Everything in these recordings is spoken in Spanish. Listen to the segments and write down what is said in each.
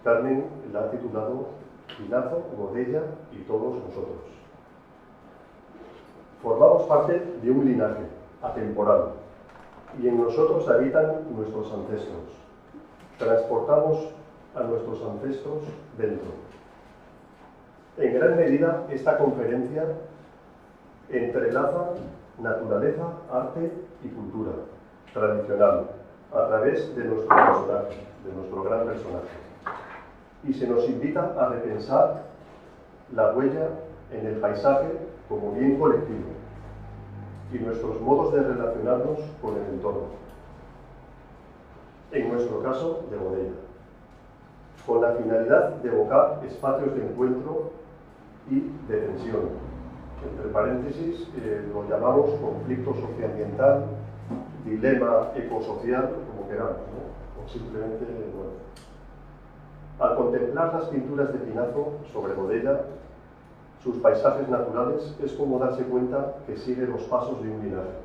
Carmen la ha titulado Pinazo, Godella y todos nosotros. Formamos parte de un linaje atemporal y en nosotros habitan nuestros ancestros. Transportamos a nuestros ancestros dentro. En gran medida, esta conferencia entrelaza naturaleza, arte y cultura tradicional a través de nuestro personaje, de nuestro gran personaje. Y se nos invita a repensar la huella en el paisaje como bien colectivo y nuestros modos de relacionarnos con el entorno. En nuestro caso, de Godella, con la finalidad de evocar espacios de encuentro y de tensión. Entre paréntesis, lo llamamos conflicto socioambiental, dilema ecosocial, como queramos, ¿no? O simplemente, bueno. Al contemplar las pinturas de Pinazo sobre Godella, sus paisajes naturales, es como darse cuenta que sigue los pasos de un linaje.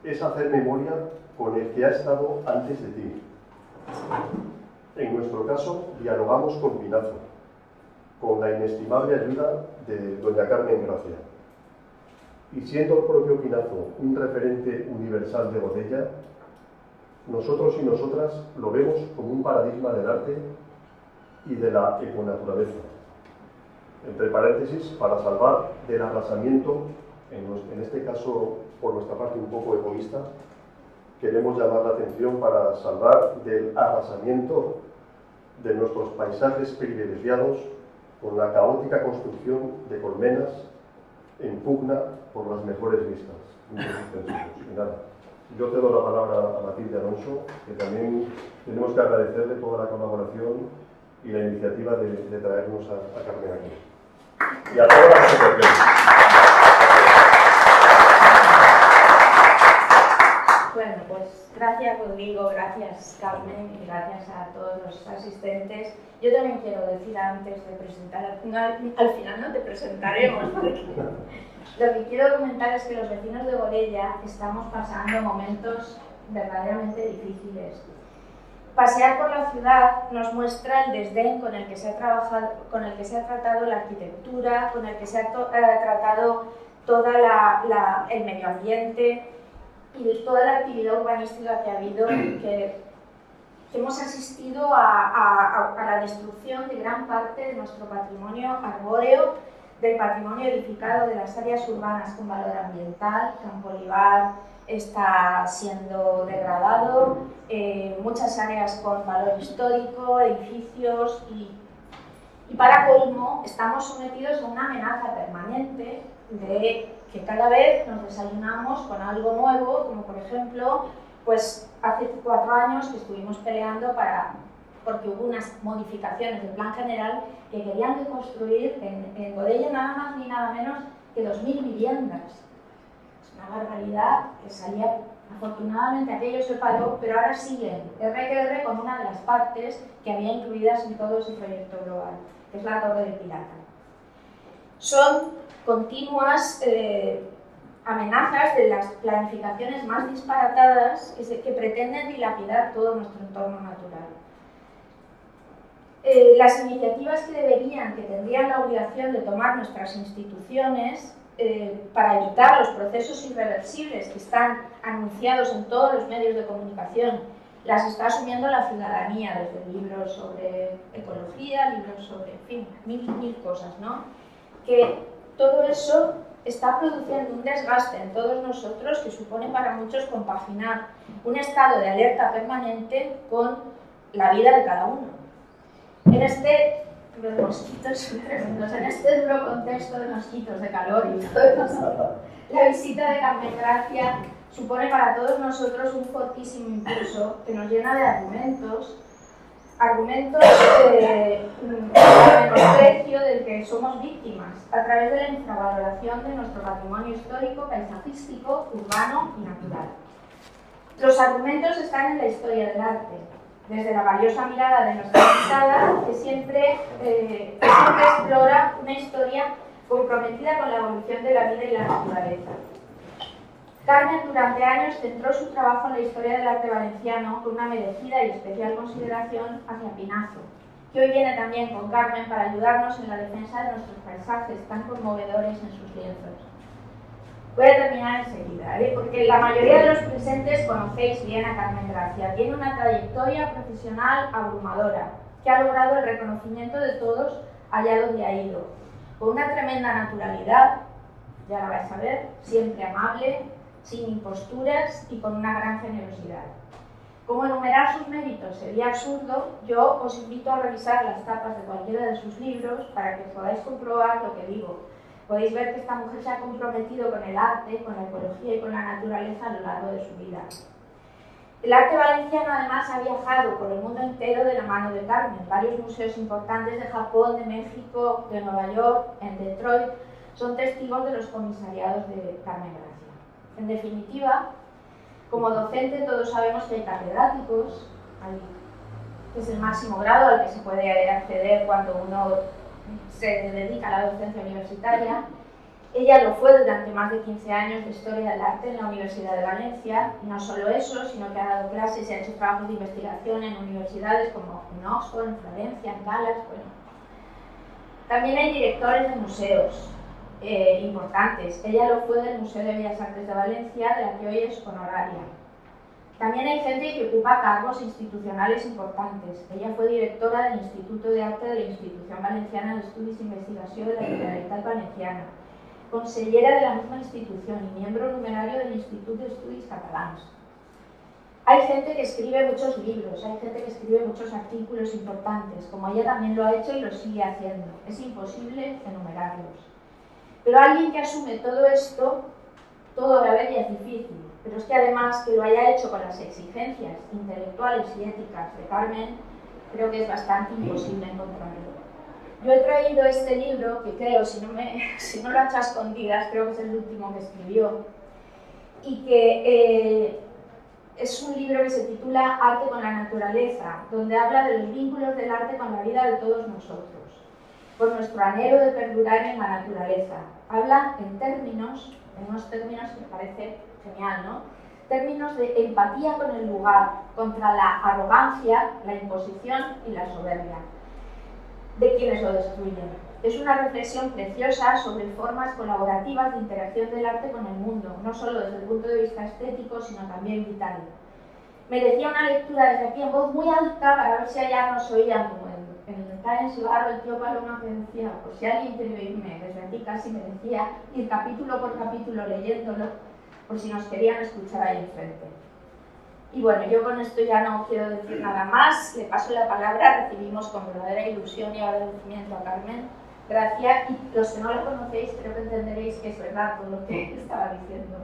Es hacer memoria con el que ha estado antes de ti. En nuestro caso, dialogamos con Pinazo, con la inestimable ayuda de doña Carmen Gracia. Y siendo el propio Pinazo un referente universal de Godella, nosotros y nosotras lo vemos como un paradigma del arte y de la econaturaleza. Entre paréntesis, para salvar del arrasamiento, en este caso por nuestra parte un poco egoísta, queremos llamar la atención para salvar del arrasamiento de nuestros paisajes privilegiados con la caótica construcción de colmenas en pugna por las mejores vistas. Y nada, yo cedo la palabra a Matilde Alonso, que también tenemos que agradecerle toda la colaboración y la iniciativa de traernos a Carmen aquí. Y a todas las asociaciones. Bueno, pues gracias Rodrigo, gracias Carmen y gracias a todos los asistentes. Yo también quiero decir antes de presentar, no, al final no te presentaremos, porque lo que quiero comentar es que los vecinos de Godella estamos pasando momentos verdaderamente difíciles. Pasear por la ciudad nos muestra el desdén con el que se ha trabajado, con el que se ha tratado la arquitectura, con el que se ha tratado toda el medio ambiente y toda la actividad urbanística que ha habido, que hemos asistido a la destrucción de gran parte de nuestro patrimonio arbóreo, del patrimonio edificado de las áreas urbanas con valor ambiental. Campo Olivar está siendo degradado, muchas áreas con valor histórico, edificios y para colmo estamos sometidos a una amenaza permanente de que cada vez nos desayunamos con algo nuevo, como por ejemplo, pues hace 4 años que estuvimos peleando porque hubo unas modificaciones del plan general que querían construir en Godella nada más ni nada menos que 2000 viviendas. Es una barbaridad que salía, afortunadamente aquello se paró, pero ahora siguen R con una de las partes que había incluidas en todo ese proyecto global, que es la Torre del Pirata. Son continuas amenazas de las planificaciones más disparatadas que pretenden dilapidar todo nuestro entorno natural. Las iniciativas que tendrían la obligación de tomar nuestras instituciones para evitar los procesos irreversibles que están anunciados en todos los medios de comunicación, las está asumiendo la ciudadanía, desde libros sobre ecología, libros sobre, en fin, mil cosas, ¿no? Que todo eso está produciendo un desgaste en todos nosotros que supone para muchos compaginar un estado de alerta permanente con la vida de cada uno. Los mosquitos son tremendos, en este duro contexto de mosquitos, de calor y todo eso, la visita de Carmen Gracia supone para todos nosotros un fortísimo impulso que nos llena de argumentos de menosprecio del que somos víctimas a través de la infravaloración de nuestro patrimonio histórico, paisajístico, urbano y natural. Los argumentos están en la historia del arte, desde la valiosa mirada de nuestra invitada, que siempre explora una historia comprometida con la evolución de la vida y la naturaleza. Carmen durante años centró su trabajo en la historia del arte valenciano con una merecida y especial consideración hacia Pinazo, que hoy viene también con Carmen para ayudarnos en la defensa de nuestros paisajes tan conmovedores en sus lienzos. Voy a terminar enseguida, porque la mayoría de los presentes conocéis bien a Carmen Gracia. Tiene una trayectoria profesional abrumadora, que ha logrado el reconocimiento de todos allá donde ha ido, con una tremenda naturalidad, ya la vais a ver, siempre amable, sin imposturas y con una gran generosidad. Como enumerar sus méritos sería absurdo, yo os invito a revisar las tapas de cualquiera de sus libros para que podáis comprobar lo que digo. Podéis ver que esta mujer se ha comprometido con el arte, con la ecología y con la naturaleza a lo largo de su vida. El arte valenciano además ha viajado por el mundo entero de la mano de Carmen. Varios museos importantes de Japón, de México, de Nueva York, en Detroit, son testigos de los comisariados de Carmen Gracia. En definitiva, como docente todos sabemos que hay catedráticos, que es el máximo grado al que se puede acceder cuando uno se dedica a la docencia universitaria. Ella lo fue durante más de 15 años de Historia del Arte en la Universidad de Valencia, y no solo eso, sino que ha dado clases y ha hecho trabajos de investigación en universidades como en Oxford, en Florencia, en Dallas, bueno. También hay directores de museos importantes. Ella lo fue del Museo de Bellas Artes de Valencia, de la que hoy es honoraria. También hay gente que ocupa cargos institucionales importantes. Ella fue directora del Instituto de Arte de la Institución Valenciana de Estudis i Investigació de la Generalitat Valenciana, consellera de la misma institución y miembro numerario del Instituto de Estudis Catalans. Hay gente que escribe muchos libros, hay gente que escribe muchos artículos importantes, como ella también lo ha hecho y lo sigue haciendo. Es imposible enumerarlos. Pero alguien que asume todo esto, todo a la vez ya es difícil. Pero es que además que lo haya hecho con las exigencias intelectuales y éticas de Carmen, creo que es bastante imposible encontrarlo. Yo he traído este libro, que creo, si no lo ha hecho a escondidas, creo que es el último que escribió, y que es un libro que se titula Arte con la naturaleza, donde habla de los vínculos del arte con la vida de todos nosotros, por nuestro anhelo de perdurar en la naturaleza. Habla en unos términos que me parece genial, ¿no? Términos de empatía con el lugar, contra la arrogancia, la imposición y la soberbia de quienes lo destruyen. Es una reflexión preciosa sobre formas colaborativas de interacción del arte con el mundo, no solo desde el punto de vista estético, sino también vital. Merecía una lectura desde aquí en voz muy alta para ver si allá nos oían, como en el Times Barro, el tío Paloma que decía, por si alguien quiere oírme, desde aquí casi me decía ir capítulo por capítulo leyéndolo, por si nos querían escuchar ahí enfrente. Y bueno, yo con esto ya no quiero decir nada más, le paso la palabra, recibimos con verdadera ilusión y agradecimiento a Carmen Gracia, y los que no la conocéis creo que entenderéis que es verdad todo lo que estaba diciendo.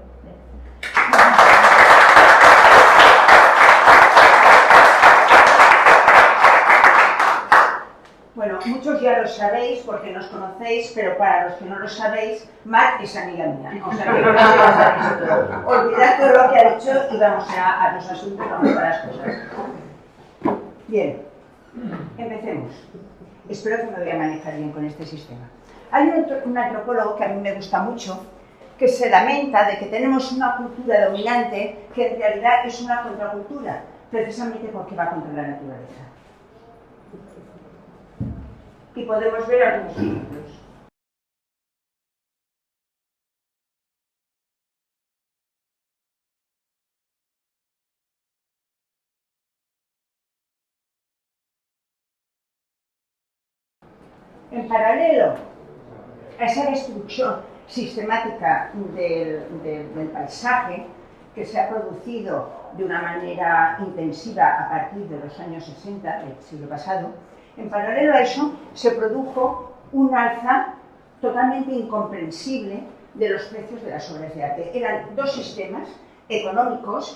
Bueno, muchos ya lo sabéis porque nos conocéis, pero para los que no lo sabéis, Mar es amiga mía. O sea que no sabéis todo. Olvidad todo lo que ha dicho y vamos a los asuntos, vamos a las cosas. Bien, empecemos. Espero que me voy a manejar bien con este sistema. Hay un antropólogo que a mí me gusta mucho, que se lamenta de que tenemos una cultura dominante que en realidad es una contracultura, precisamente porque va contra la naturaleza. Y podemos ver algunos ejemplos. En paralelo a esa destrucción sistemática del paisaje que se ha producido de una manera intensiva a partir de los años 60 del siglo pasado, en paralelo a eso se produjo un alza totalmente incomprensible de los precios de las obras de arte. Eran dos sistemas económicos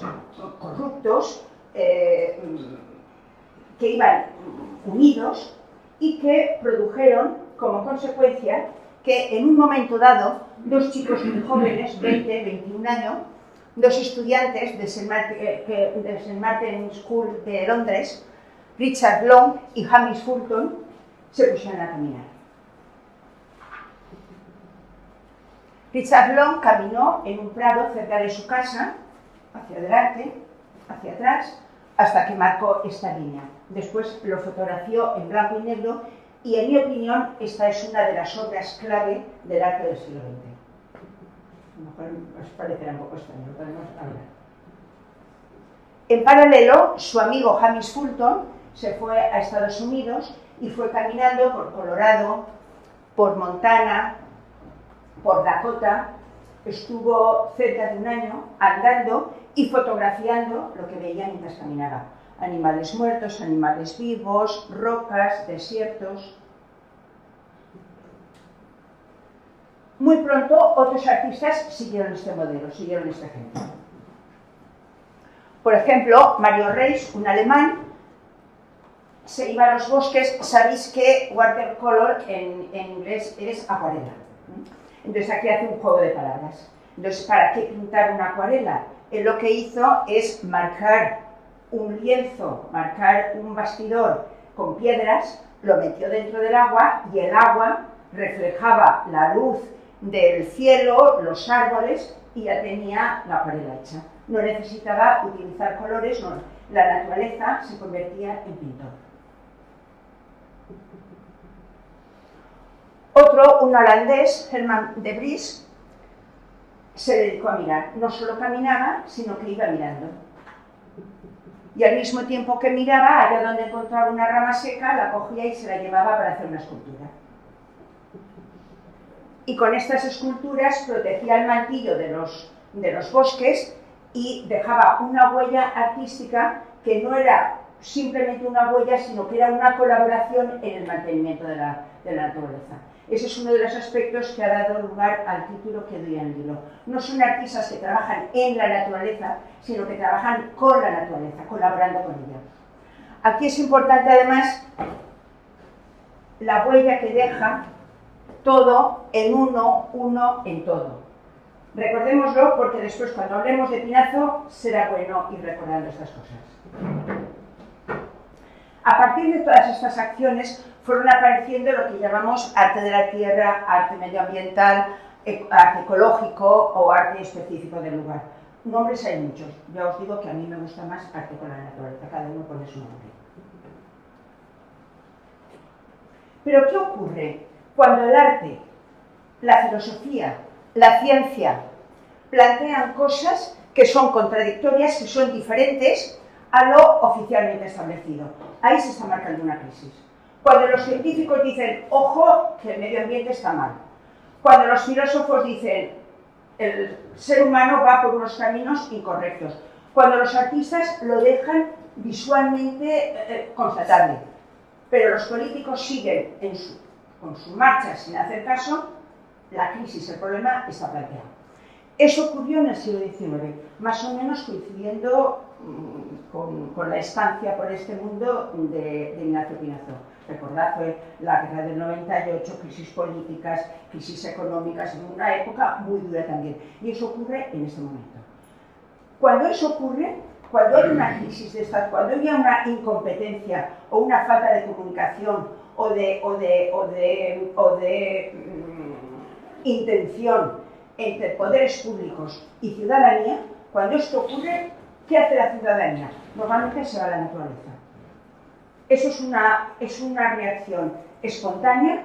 corruptos que iban unidos y que produjeron como consecuencia que en un momento dado dos chicos muy jóvenes, 20, 21 años, dos estudiantes de St. Martin's School de Londres, Richard Long y Hamish Fulton, se pusieron a caminar. Richard Long caminó en un prado cerca de su casa, hacia adelante, hacia atrás, hasta que marcó esta línea. después lo fotografió en blanco y negro y en mi opinión esta es una de las obras clave del arte del siglo XX. A lo mejor os parecerá un poco extraño, lo podemos hablar. En paralelo, su amigo James Fulton se fue a Estados Unidos y fue caminando por Colorado, por Montana, por Dakota. Estuvo cerca de un año andando y fotografiando lo que veía mientras caminaba. Animales muertos, animales vivos, rocas, desiertos. Muy pronto otros artistas siguieron este modelo, siguieron este ejemplo. Por ejemplo, Mario Reiss, un alemán, se iba a los bosques. Sabéis que watercolor en inglés es acuarela. Entonces aquí hace un juego de palabras. Entonces, ¿para qué pintar una acuarela? Él lo que hizo es marcar un lienzo, marcar un bastidor con piedras, lo metió dentro del agua y el agua reflejaba la luz del cielo, los árboles y ya tenía la acuarela hecha. No necesitaba utilizar colores, no. La naturaleza se convertía en pintor. Otro, un holandés, Herman de Vries, se dedicó a mirar. No solo caminaba, sino que iba mirando. Y al mismo tiempo que miraba, allá donde encontraba una rama seca, la cogía y se la llevaba para hacer una escultura. Y con estas esculturas protegía el mantillo de los bosques y dejaba una huella artística que no era simplemente una huella, sino que era una colaboración en el mantenimiento de la naturaleza. Ese es uno de los aspectos que ha dado lugar al título que doy en el libro. No son artistas que trabajan en la naturaleza, sino que trabajan con la naturaleza, colaborando con ella. Aquí es importante además la huella que deja todo en uno en todo. Recordémoslo porque después cuando hablemos de Pinazo será bueno ir recordando estas cosas. A partir de todas estas acciones fueron apareciendo lo que llamamos arte de la tierra, arte medioambiental, arte ecológico o arte específico del lugar. Nombres hay muchos. Ya os digo que a mí me gusta más arte con la naturaleza, cada uno pone su nombre. Pero ¿qué ocurre cuando el arte, la filosofía, la ciencia plantean cosas que son contradictorias, que son diferentes a lo oficialmente establecido? Ahí se está marcando una crisis. Cuando los científicos dicen, ojo, que el medio ambiente está mal. Cuando los filósofos dicen, el ser humano va por unos caminos incorrectos. Cuando los artistas lo dejan visualmente constatable. Pero los políticos siguen con su marcha sin hacer caso, la crisis, el problema está planteado. Eso ocurrió en el siglo XIX, más o menos coincidiendo con la estancia por este mundo de Ignacio Pinazo. Recordad, fue la guerra del 98, crisis políticas, crisis económicas, en una época muy dura también. Y eso ocurre en este momento. Cuando eso ocurre, cuando hay una crisis de estas, cuando hay una incompetencia o una falta de comunicación o de intención entre poderes públicos y ciudadanía, cuando esto ocurre, ¿qué hace la ciudadanía? Normalmente se va a la naturaleza. Eso es una reacción espontánea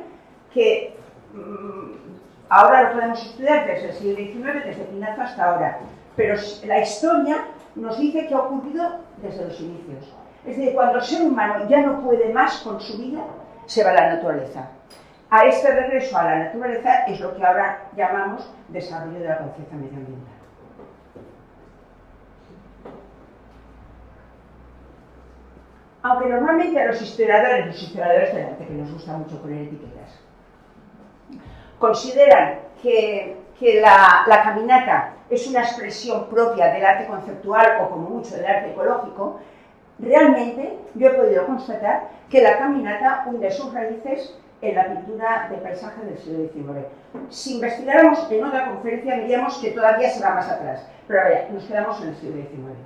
que ahora lo podemos estudiar desde el siglo XIX, desde Pinazo hasta ahora, pero la historia nos dice que ha ocurrido desde los inicios. Es decir, cuando el ser humano ya no puede más con su vida, se va a la naturaleza. A este regreso a la naturaleza es lo que ahora llamamos desarrollo de la conciencia medioambiental. Aunque normalmente a los historiadores del arte, que nos gusta mucho poner etiquetas, consideran que la caminata es una expresión propia del arte conceptual o como mucho del arte ecológico, realmente yo he podido constatar que la caminata hunde sus raíces en la pintura del paisaje del siglo XIX. Si investigáramos en otra conferencia diríamos que todavía se va más atrás, pero vaya, nos quedamos en el siglo XIX.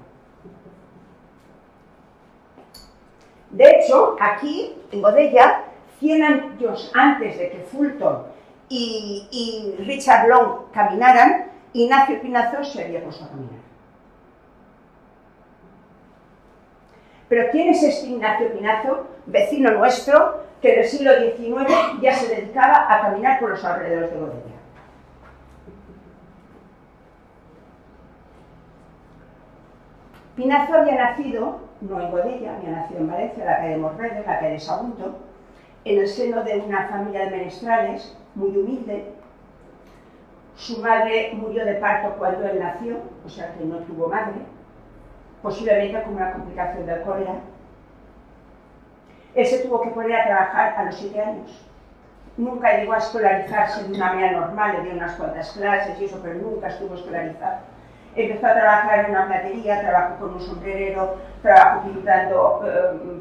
De hecho, aquí, en Godella, 100 años antes de que Fulton y Richard Long caminaran, Ignacio Pinazo se había puesto a caminar. Pero ¿quién es este Ignacio Pinazo, vecino nuestro, que en el siglo XIX ya se dedicaba a caminar por los alrededores de Godella? Pinazo había nacido, no en Godella, había nacido en Valencia, en la calle de Morredes, en la calle de Sagunto, en el seno de una familia de menestrales muy humilde. Su madre murió de parto cuando él nació, o sea que no tuvo madre, posiblemente como una complicación del cólera. Él se tuvo que poner a trabajar a los 7 años. Nunca llegó a escolarizarse de una manera normal, le dio unas cuantas clases y eso, pero nunca estuvo escolarizado. Empezó a trabajar en una platería, trabajó con un sombrerero, trabajó pintando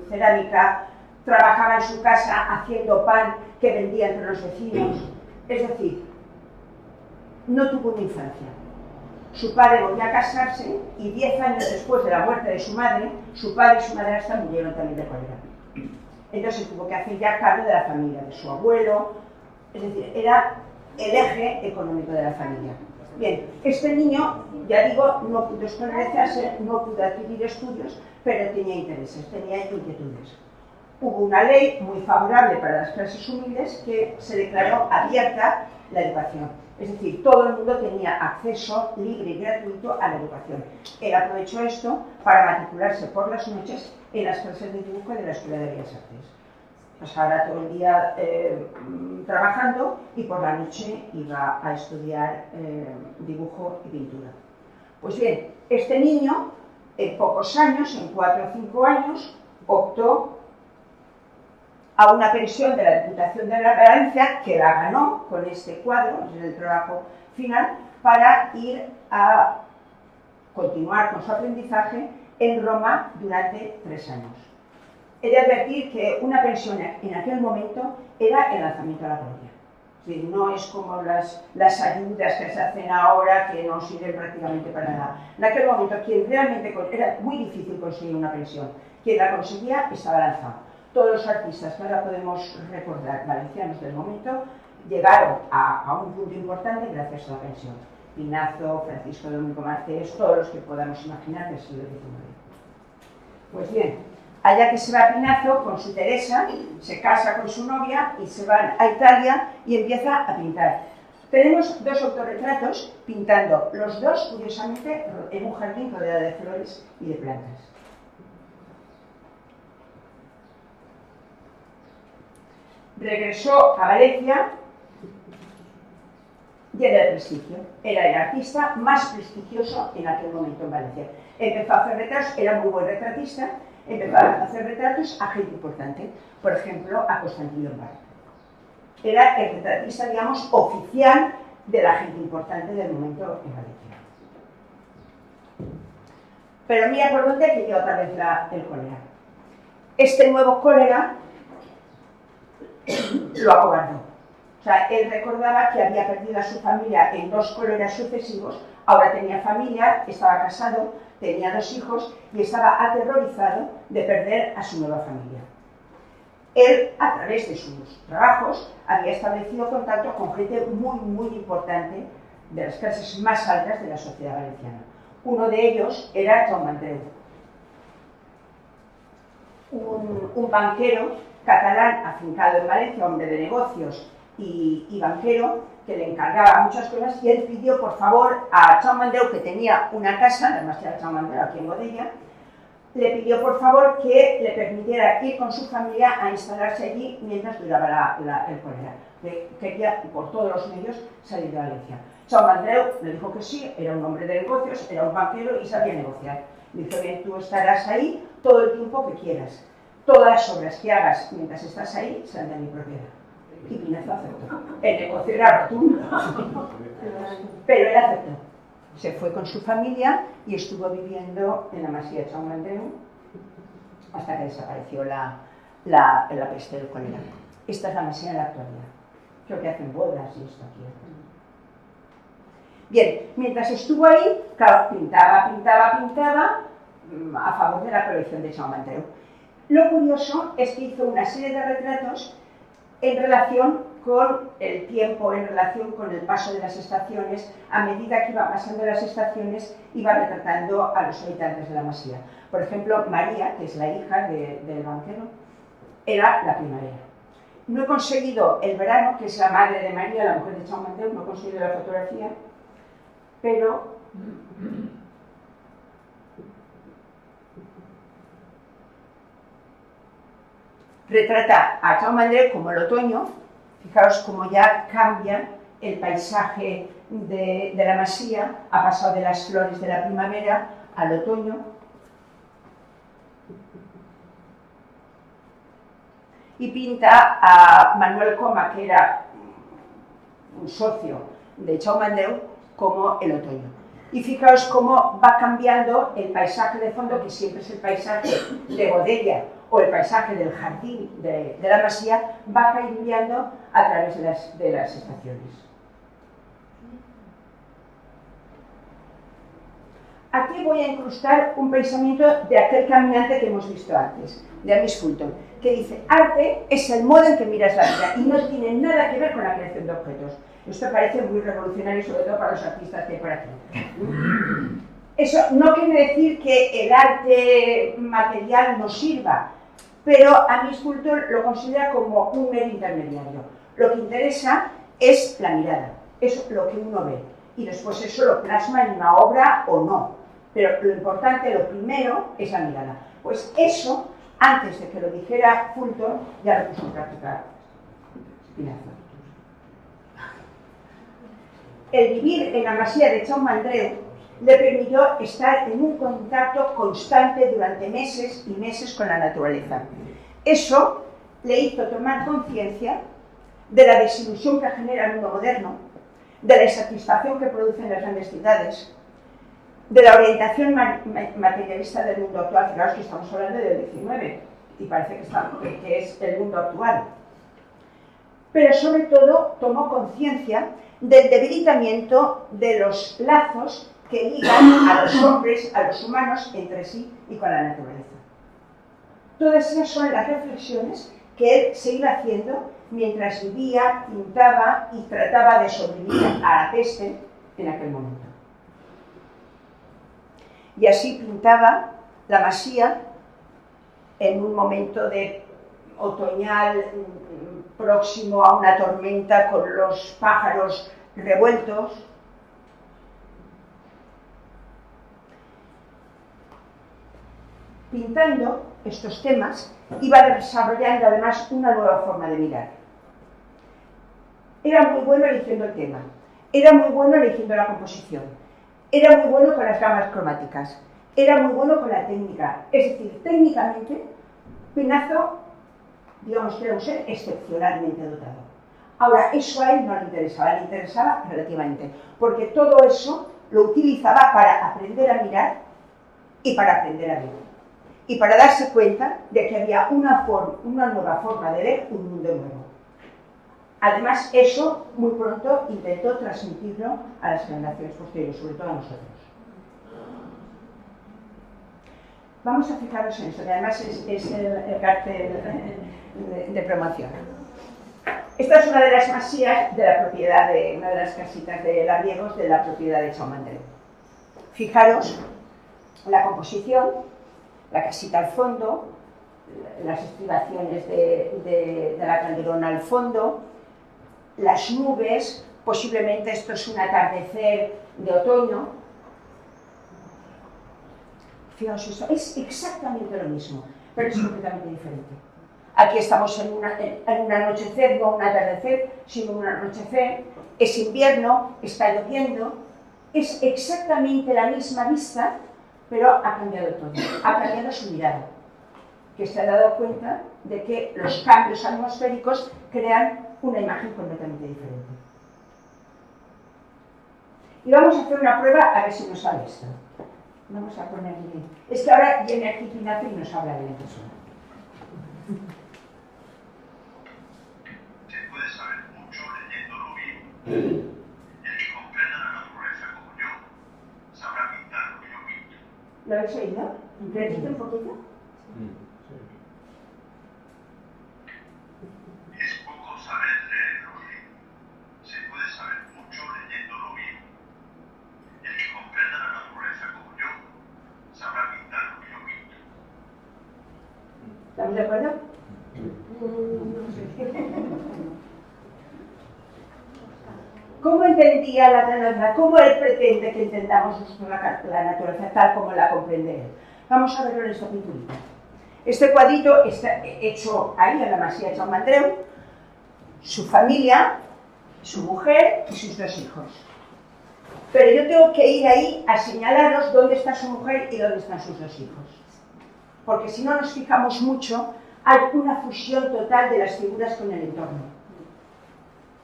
cerámica, trabajaba en su casa haciendo pan que vendía entre los vecinos. Es decir, no tuvo una infancia. Su padre volvió a casarse y 10 años después de la muerte de su madre, su padre y su madrastra murieron también de cólera. Entonces tuvo que hacer ya cargo de la familia, de su abuelo, es decir, era el eje económico de la familia. Bien, este niño, ya digo, no pudo escolarizarse, no pudo adquirir estudios, pero tenía intereses, tenía inquietudes. Hubo una ley muy favorable para las clases humildes que se declaró abierta la educación. Es decir, todo el mundo tenía acceso libre y gratuito a la educación. Él aprovechó esto para matricularse por las noches en las clases de dibujo de la Escuela de Bellas Artes. Pasaba todo el día trabajando y por la noche iba a estudiar dibujo y pintura. Pues bien, este niño, en pocos años, en 4 o 5 años, optó a una pensión de la Diputación de Valencia, que la ganó con este cuadro, es el trabajo final, para ir a continuar con su aprendizaje en Roma durante 3 años. He de advertir que una pensión en aquel momento era el lanzamiento a la gloria. Es decir, no es como las ayudas que se hacen ahora, que no sirven prácticamente para nada. En aquel momento, quien realmente era muy difícil conseguir una pensión, quien la conseguía estaba lanzado. Todos los artistas que ahora podemos recordar, valencianos del momento, llegaron a un punto importante gracias a la pensión. Pinazo, Francisco Domingo Marcés, todos los que podamos imaginar del siglo XIX. Pues bien, allá que se va Pinazo con su Teresa, se casa con su novia y se van a Italia y empieza a pintar. Tenemos 2 autorretratos pintando, los dos, curiosamente, en un jardín rodeado de flores y de plantas. Regresó a Valencia lleno de prestigio. Era el artista más prestigioso en aquel momento en Valencia. Empezó a hacer retratos, era muy buen retratista, empezó a hacer retratos a gente importante, por ejemplo, a Constantino Lombard. Era el retratista, digamos, oficial de la gente importante del momento en Valencia. Pero mira por dónde que llega otra vez el cólera. Este nuevo cólera lo acobardó. O sea, él recordaba que había perdido a su familia en 2 cóleras sucesivos, ahora tenía familia, estaba casado, tenía 2 hijos y estaba aterrorizado de perder a su nueva familia. Él, a través de sus trabajos, había establecido contacto con gente muy, muy importante de las clases más altas de la sociedad valenciana. Uno de ellos era Jaume Andreu, un banquero catalán afincado en Valencia, hombre de negocios y banquero, que le encargaba muchas cosas, y él pidió por favor a Jaume Andreu, que tenía una casa, además era Jaume Andreu aquí en Godella, le pidió por favor que le permitiera ir con su familia a instalarse allí mientras duraba el cólera. Quería por todos los medios salir de Valencia. Jaume Andreu le dijo que sí, era un hombre de negocios, era un banquero y sabía negociar. Le dijo, bien, tú estarás ahí todo el tiempo que quieras. Todas las obras que hagas mientras estás ahí serán de mi propiedad. Y Pinazo aceptó. El negocio era rotundo. Pero él aceptó. Se fue con su familia y estuvo viviendo en la masía de Jaume Andreu hasta que desapareció la peste del cólera. Esta es la masía en la actualidad. Creo que hacen bodas y esto aquí. Bien, mientras estuvo ahí, claro, pintaba a favor de la colección de Jaume Andreu. Lo curioso es que hizo una serie de retratos en relación con el tiempo en relación con el paso de las estaciones. A medida que iban pasando las estaciones, iba retratando a los habitantes de la Masía. Por ejemplo, María, que es la hija del banquero, era la primavera. No he conseguido el verano, que es la madre de María, la mujer de Chaumandeu, no he conseguido la fotografía, pero retrata a Chaumandeu como el otoño. Fijaos cómo ya cambia el paisaje de la Masía, ha pasado de las flores de la primavera al otoño. Y pinta a Manuel Coma, que era un socio de Chaumandeu, como el otoño. Y fijaos cómo va cambiando el paisaje de fondo, que siempre es el paisaje de Godella o el paisaje del jardín de la Masía, va cambiando a través de las estaciones. Aquí voy a incrustar un pensamiento de aquel caminante que hemos visto antes, de Amis Fulton, que dice: arte es el modo en que miras la vida y no tiene nada que ver con la creación de objetos. Esto parece muy revolucionario, sobre todo para los artistas que hay por aquí. Eso no quiere decir que el arte material no sirva, pero Amis Fulton lo considera como un medio intermediario. Lo que interesa es la mirada, es lo que uno ve, y después eso lo plasma en una obra o no. Pero lo importante, lo primero, es la mirada. Pues eso, antes de que lo dijera Fulton, ya lo puso en práctica Pinazo. El vivir en la Masía de Chaumandeu le permitió estar en un contacto constante durante meses y meses con la naturaleza. Eso le hizo tomar conciencia de la desilusión que genera el mundo moderno, de la insatisfacción que producen las grandes ciudades, de la orientación materialista del mundo actual. Fijaos que estamos hablando del XIX y parece que es el mundo actual. Pero sobre todo tomó conciencia del debilitamiento de los lazos que ligan a los hombres, a los humanos, entre sí y con la naturaleza. Todas esas son las reflexiones que él se iba haciendo mientras vivía, pintaba y trataba de sobrevivir a la peste en aquel momento. Y así pintaba la Masía en un momento de otoñal próximo a una tormenta, con los pájaros revueltos. Pintando estos temas, iba desarrollando además una nueva forma de mirar. Era muy bueno eligiendo el tema, era muy bueno eligiendo la composición, era muy bueno con las gamas cromáticas, era muy bueno con la técnica. Es decir, técnicamente, Pinazo, digamos que era un ser excepcionalmente dotado. Ahora, eso a él no le interesaba relativamente, porque todo eso lo utilizaba para aprender a mirar y para aprender a ver. Y para darse cuenta de que había una nueva forma de ver un mundo nuevo. Además, eso muy pronto intentó transmitirlo a las generaciones posteriores, sobre todo a nosotros. Vamos a fijarnos en esto, que además es el cartel de promoción. Esta es una de las masías de la propiedad de una de las casitas de labriegos de la propiedad de Chaumandeu. Fijaros la composición, la casita al fondo, las estribaciones de la Calderona al fondo, las nubes, posiblemente esto es un atardecer de otoño. Fijaos, esto es exactamente lo mismo, pero es completamente diferente. Aquí estamos en un anochecer, no un atardecer, sino un anochecer. Es invierno, está lloviendo, es exactamente la misma vista, pero ha cambiado todo, ha cambiado su mirada, que se ha dado cuenta de que los cambios atmosféricos crean una imagen completamente diferente. Y vamos a hacer una prueba a ver si nos sale esto. Vamos a ponerle... Es que ahora viene aquí Pinazo y nos habla de la persona. Se puede saber mucho leyéndolo bien. El que comprenda la naturaleza como yo, sabrá pintar lo que yo pinto. ¿Lo habéis oído? ¿Repite un poquito? Es poco saber leer lo que ¿Estamos de acuerdo? ¿Cómo entendía la naturaleza? ¿Cómo él pretende que entendamos la naturaleza tal como la comprende él? Vamos a verlo en esta pinturita. Este cuadrito está hecho ahí en la Masía de Jaume Andreu, su familia, su mujer y sus 2 hijos. Pero yo tengo que ir ahí a señalaros dónde está su mujer y dónde están sus 2 hijos. Porque si no nos fijamos mucho, hay una fusión total de las figuras con el entorno.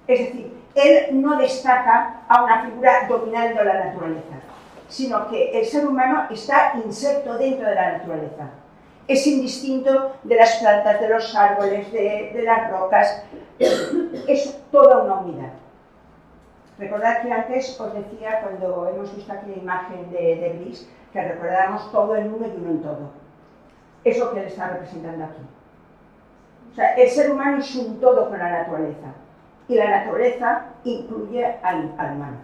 Es decir, él no destaca a una figura dominando la naturaleza, sino que el ser humano está inserto dentro de la naturaleza. Es indistinto de las plantas, de los árboles, de las rocas. Es toda una unidad. Recordad que antes os decía, cuando hemos visto aquí la imagen de Brice, que recordamos todo en uno y uno en todo. Es lo que él está representando aquí. O sea, el ser humano es un todo con la naturaleza. Y la naturaleza incluye al humano.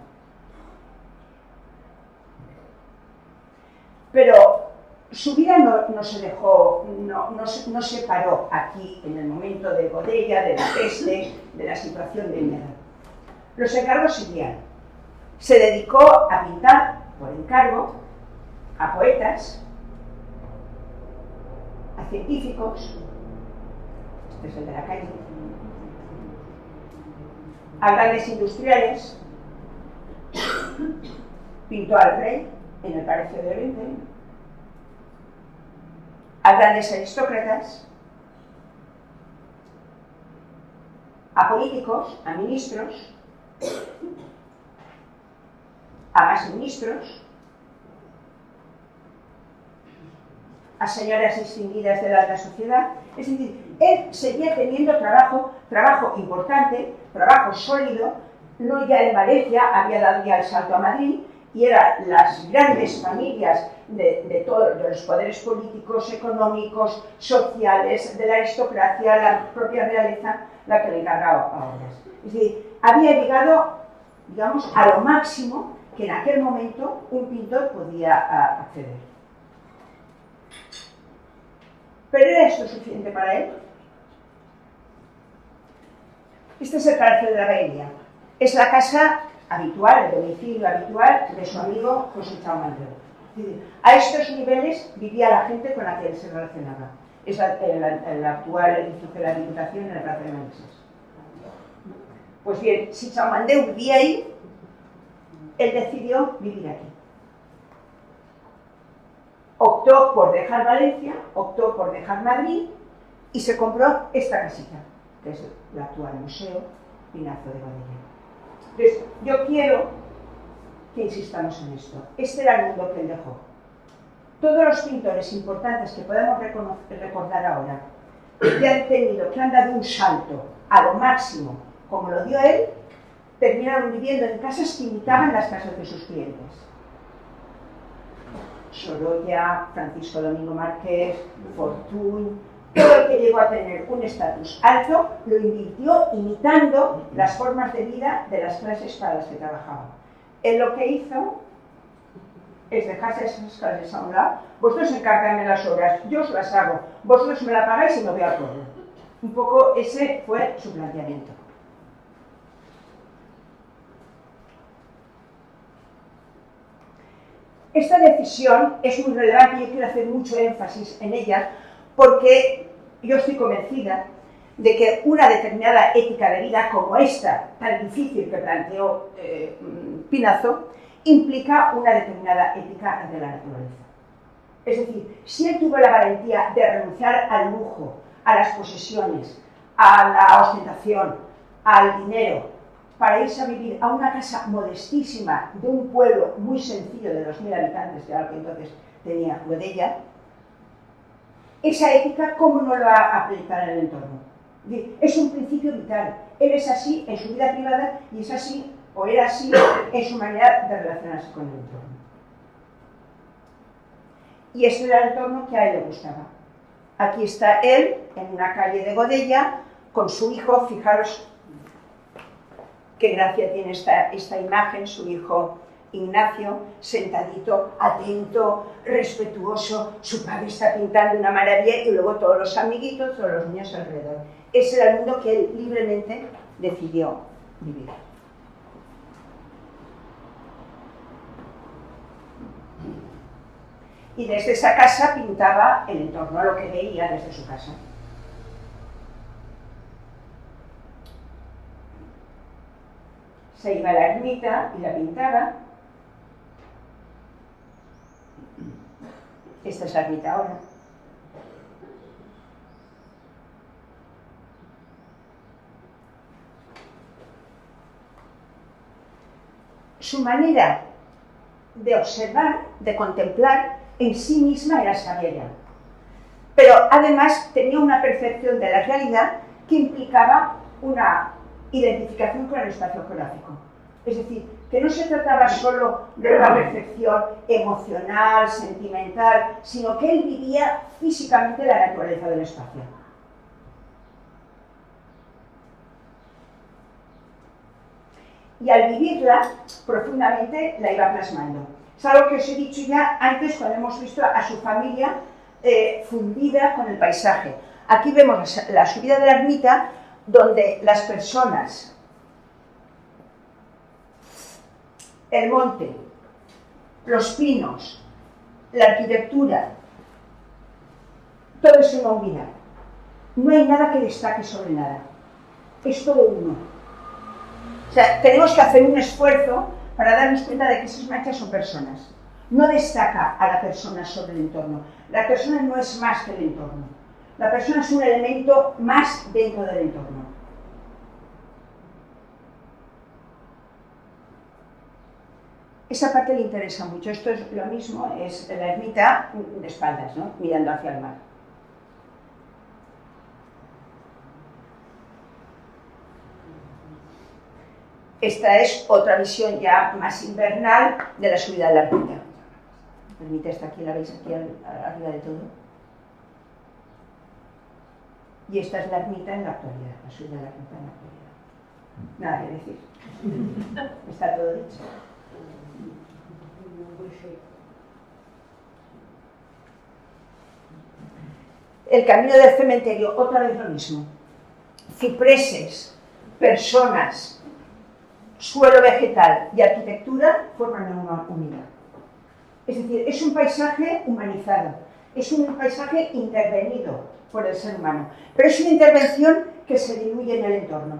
Pero su vida no se dejó, no se paró aquí en el momento de Godella, de la peste, de la situación de miedo. Los encargos seguían. Se dedicó a pintar por encargo a poetas, a científicos, este es el de la calle, a grandes industriales, pintó al rey en el Palacio de Oriente, a grandes aristócratas, a políticos, a ministros, a más ministros, a señoras distinguidas de la alta sociedad. Es decir, él seguía teniendo trabajo importante, trabajo sólido, no ya en Valencia, había dado ya el salto a Madrid, y eran las grandes familias de todos los poderes políticos, económicos, sociales, de la aristocracia, la propia realeza, la que le encargaba a obras. Es decir, había llegado, digamos, a lo máximo que en aquel momento un pintor podía acceder. ¿Pero era esto suficiente para él? Este es el Palacio de la Bailía. Es la casa habitual, el domicilio habitual de su amigo José Jaume Andreu. A estos niveles vivía la gente con la que él se relacionaba. Es el actual edificio de la Diputación en la Plaza de Manises. Pues bien, si Jaume Andreu vivía ahí, él decidió vivir aquí. Optó por dejar Valencia, optó por dejar Madrid y se compró esta casita, que es el actual Museo Pinazo de Godella. Entonces, yo quiero que insistamos en esto. Este era el mundo que él dejó. Todos los pintores importantes que podemos recordar ahora, que han dado un salto a lo máximo, como lo dio él, terminaron viviendo en casas que imitaban las casas de sus clientes. Sorolla, Francisco Domingo Márquez, Fortuny, todo el que llegó a tener un estatus alto lo invirtió imitando las formas de vida de las clases para las que trabajaba. Él lo que hizo es dejarse esas clases a un lado. Vosotros encargadme las obras, yo os las hago, vosotros me la pagáis y me voy al pueblo. Un poco ese fue su planteamiento. Esta decisión es muy relevante y yo quiero hacer mucho énfasis en ella porque yo estoy convencida de que una determinada ética de vida como esta, tan difícil que planteó Pinazo, implica una determinada ética de la naturaleza. Es decir, si él tuvo la valentía de renunciar al lujo, a las posesiones, a la ostentación, al dinero, para irse a vivir a una casa modestísima de un pueblo muy sencillo de 2000 habitantes, que era lo que entonces tenía Godella, esa ética, ¿cómo no lo va a aplicar en el entorno? Es un principio vital. Él es así en su vida privada y es así, o era así, en su manera de relacionarse con el entorno. Y este era el entorno que a él le gustaba. Aquí está él, en una calle de Godella, con su hijo. Fijaros qué gracia tiene esta imagen, su hijo Ignacio, sentadito, atento, respetuoso, su padre está pintando una maravilla y luego todos los amiguitos, todos los niños alrededor. Ese era el mundo que él libremente decidió vivir. Y desde esa casa pintaba el entorno, lo que veía desde su casa. Se iba a la ermita y la pintaba. Esta es la ermita ahora. Su manera de observar, de contemplar, en sí misma era sabia ya. Pero además tenía una percepción de la realidad que implicaba una identificación con el espacio geográfico. Es decir, que no se trataba solo de una percepción emocional, sentimental, sino que él vivía físicamente la naturaleza del espacio. Y al vivirla profundamente la iba plasmando. Es algo que os he dicho ya antes cuando hemos visto a su familia fundida con el paisaje. Aquí vemos la subida de la ermita, donde las personas, el monte, los pinos, la arquitectura, todo es una unidad. No hay nada que destaque sobre nada. Es todo uno. O sea, tenemos que hacer un esfuerzo para darnos cuenta de que esas manchas son personas. No destaca a la persona sobre el entorno. La persona no es más que el entorno. La persona es un elemento más dentro del entorno. Esa parte le interesa mucho. Esto es lo mismo, es la ermita de espaldas, ¿no? Mirando hacia el mar. Esta es otra visión ya más invernal de la subida de la ermita. La ermita está aquí, la veis aquí arriba de todo. Y esta es la ermita en la actualidad, la subida de la ermita en la actualidad. Nada que decir. Está todo dicho. El camino del cementerio, otra vez lo mismo. Cipreses, personas, suelo vegetal y arquitectura forman una unidad. Es decir, es un paisaje humanizado, es un paisaje intervenido por el ser humano, pero es una intervención que se diluye en el entorno.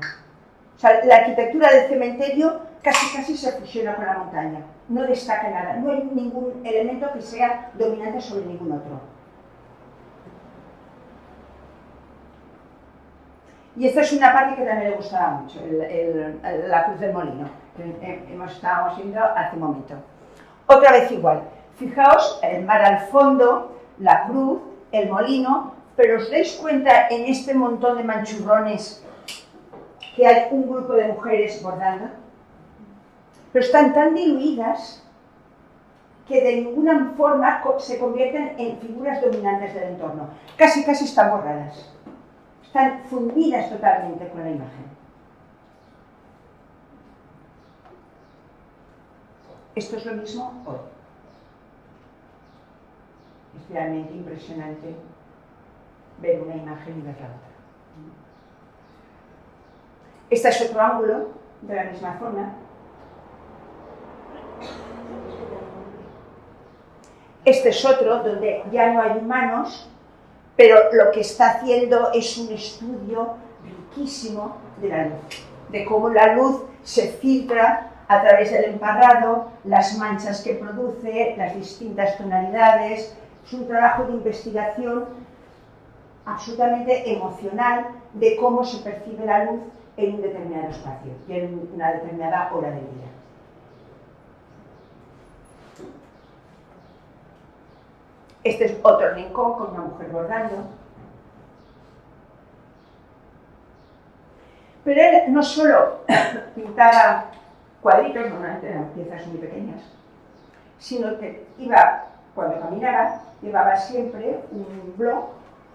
O sea, la arquitectura del cementerio casi se fusiona con la montaña, no destaca nada, no hay ningún elemento que sea dominante sobre ningún otro. Y esta es una parte que también le gustaba mucho, la cruz del molino, que estábamos viendo hace un momento. Otra vez igual, fijaos, el mar al fondo, la cruz, el molino, pero ¿os dais cuenta en este montón de manchurrones que hay un grupo de mujeres bordando? Pero están tan diluidas que de ninguna forma se convierten en figuras dominantes del entorno. Casi están borradas. Están fundidas totalmente con la imagen. Esto es lo mismo hoy. Es realmente impresionante ver una imagen y ver la otra. Este es otro ángulo de la misma zona. Este es otro donde ya no hay humanos, pero lo que está haciendo es un estudio riquísimo de la luz, de cómo la luz se filtra a través del emparrado, las manchas que produce, las distintas tonalidades. Es un trabajo de investigación absolutamente emocional de cómo se percibe la luz en un determinado espacio y en una determinada hora del día. Este es otro rincón con una mujer bordando. Pero él no solo pintaba cuadritos, normalmente eran piezas muy pequeñas, sino que cuando caminaba, llevaba siempre un blog,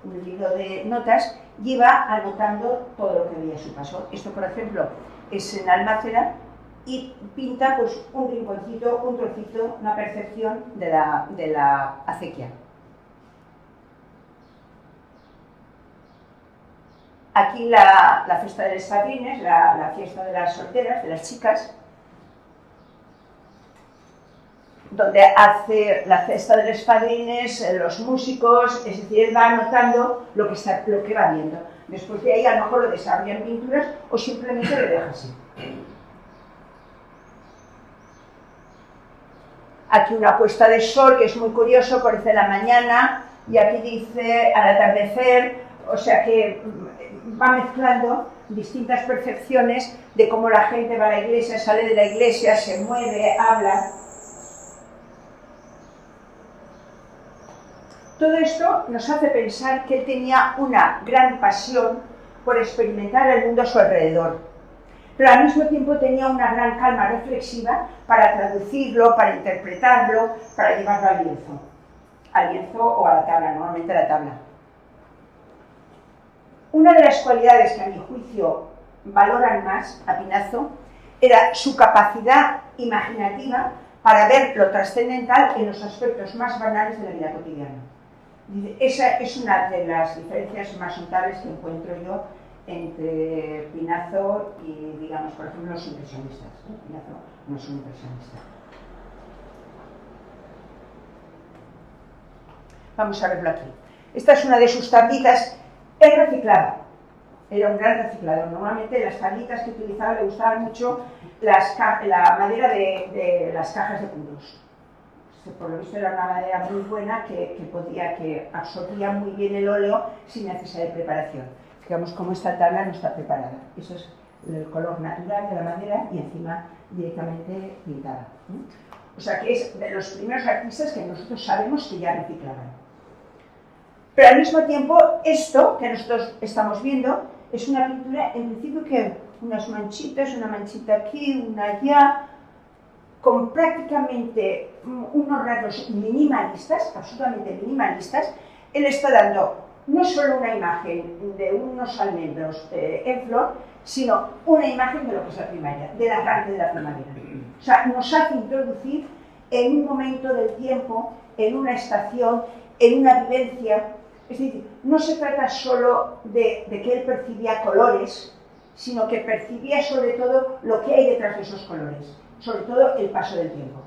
un libro de notas, y iba anotando todo lo que veía a su paso. Esto, por ejemplo, es en Almácera, y pinta pues un rinconcito, un trocito, una percepción de la acequia. Aquí la fiesta de les padrines, la fiesta de las solteras, de las chicas, donde hace la fiesta de les padrines, los músicos, es decir, él va anotando lo que va viendo. Después de ahí a lo mejor lo desarrolla en pinturas o simplemente lo deja así. Aquí una puesta de sol que es muy curioso, aparece en la mañana y aquí dice al atardecer, o sea que va mezclando distintas percepciones de cómo la gente va a la iglesia, sale de la iglesia, se mueve, habla. Todo esto nos hace pensar que él tenía una gran pasión por experimentar el mundo a su alrededor, pero al mismo tiempo tenía una gran calma reflexiva para traducirlo, para interpretarlo, para llevarlo al lienzo o a la tabla, normalmente a la tabla. Una de las cualidades que a mi juicio valoran más a Pinazo era su capacidad imaginativa para ver lo trascendental en los aspectos más banales de la vida cotidiana. Esa es una de las diferencias más notables que encuentro yo entre Pinazo y, digamos, por ejemplo, los impresionistas. Pinazo no es un impresionista. Vamos a verlo aquí. Esta es una de sus tablitas. Él reciclaba, era un gran reciclador. Normalmente las tablitas que utilizaba le gustaban mucho la madera de las cajas de puros. Por lo visto era una madera muy buena que absorbía muy bien el óleo sin necesidad de preparación. Digamos como esta tabla no está preparada. Eso es el color natural de la madera y encima directamente pintada. O sea que es de los primeros artistas que nosotros sabemos que ya reciclaban. Pero al mismo tiempo, esto que nosotros estamos viendo es una pintura, en principio, que unas manchitas, una manchita aquí, una allá, con prácticamente unos rasgos minimalistas, absolutamente minimalistas. Él está dando no solo una imagen de unos almendros en flor, sino una imagen de lo que es la primavera, del arranque de la primavera. O sea, nos hace introducir en un momento del tiempo, en una estación, en una vivencia. Es decir, no se trata solo de que él percibía colores, sino que percibía sobre todo lo que hay detrás de esos colores, sobre todo el paso del tiempo.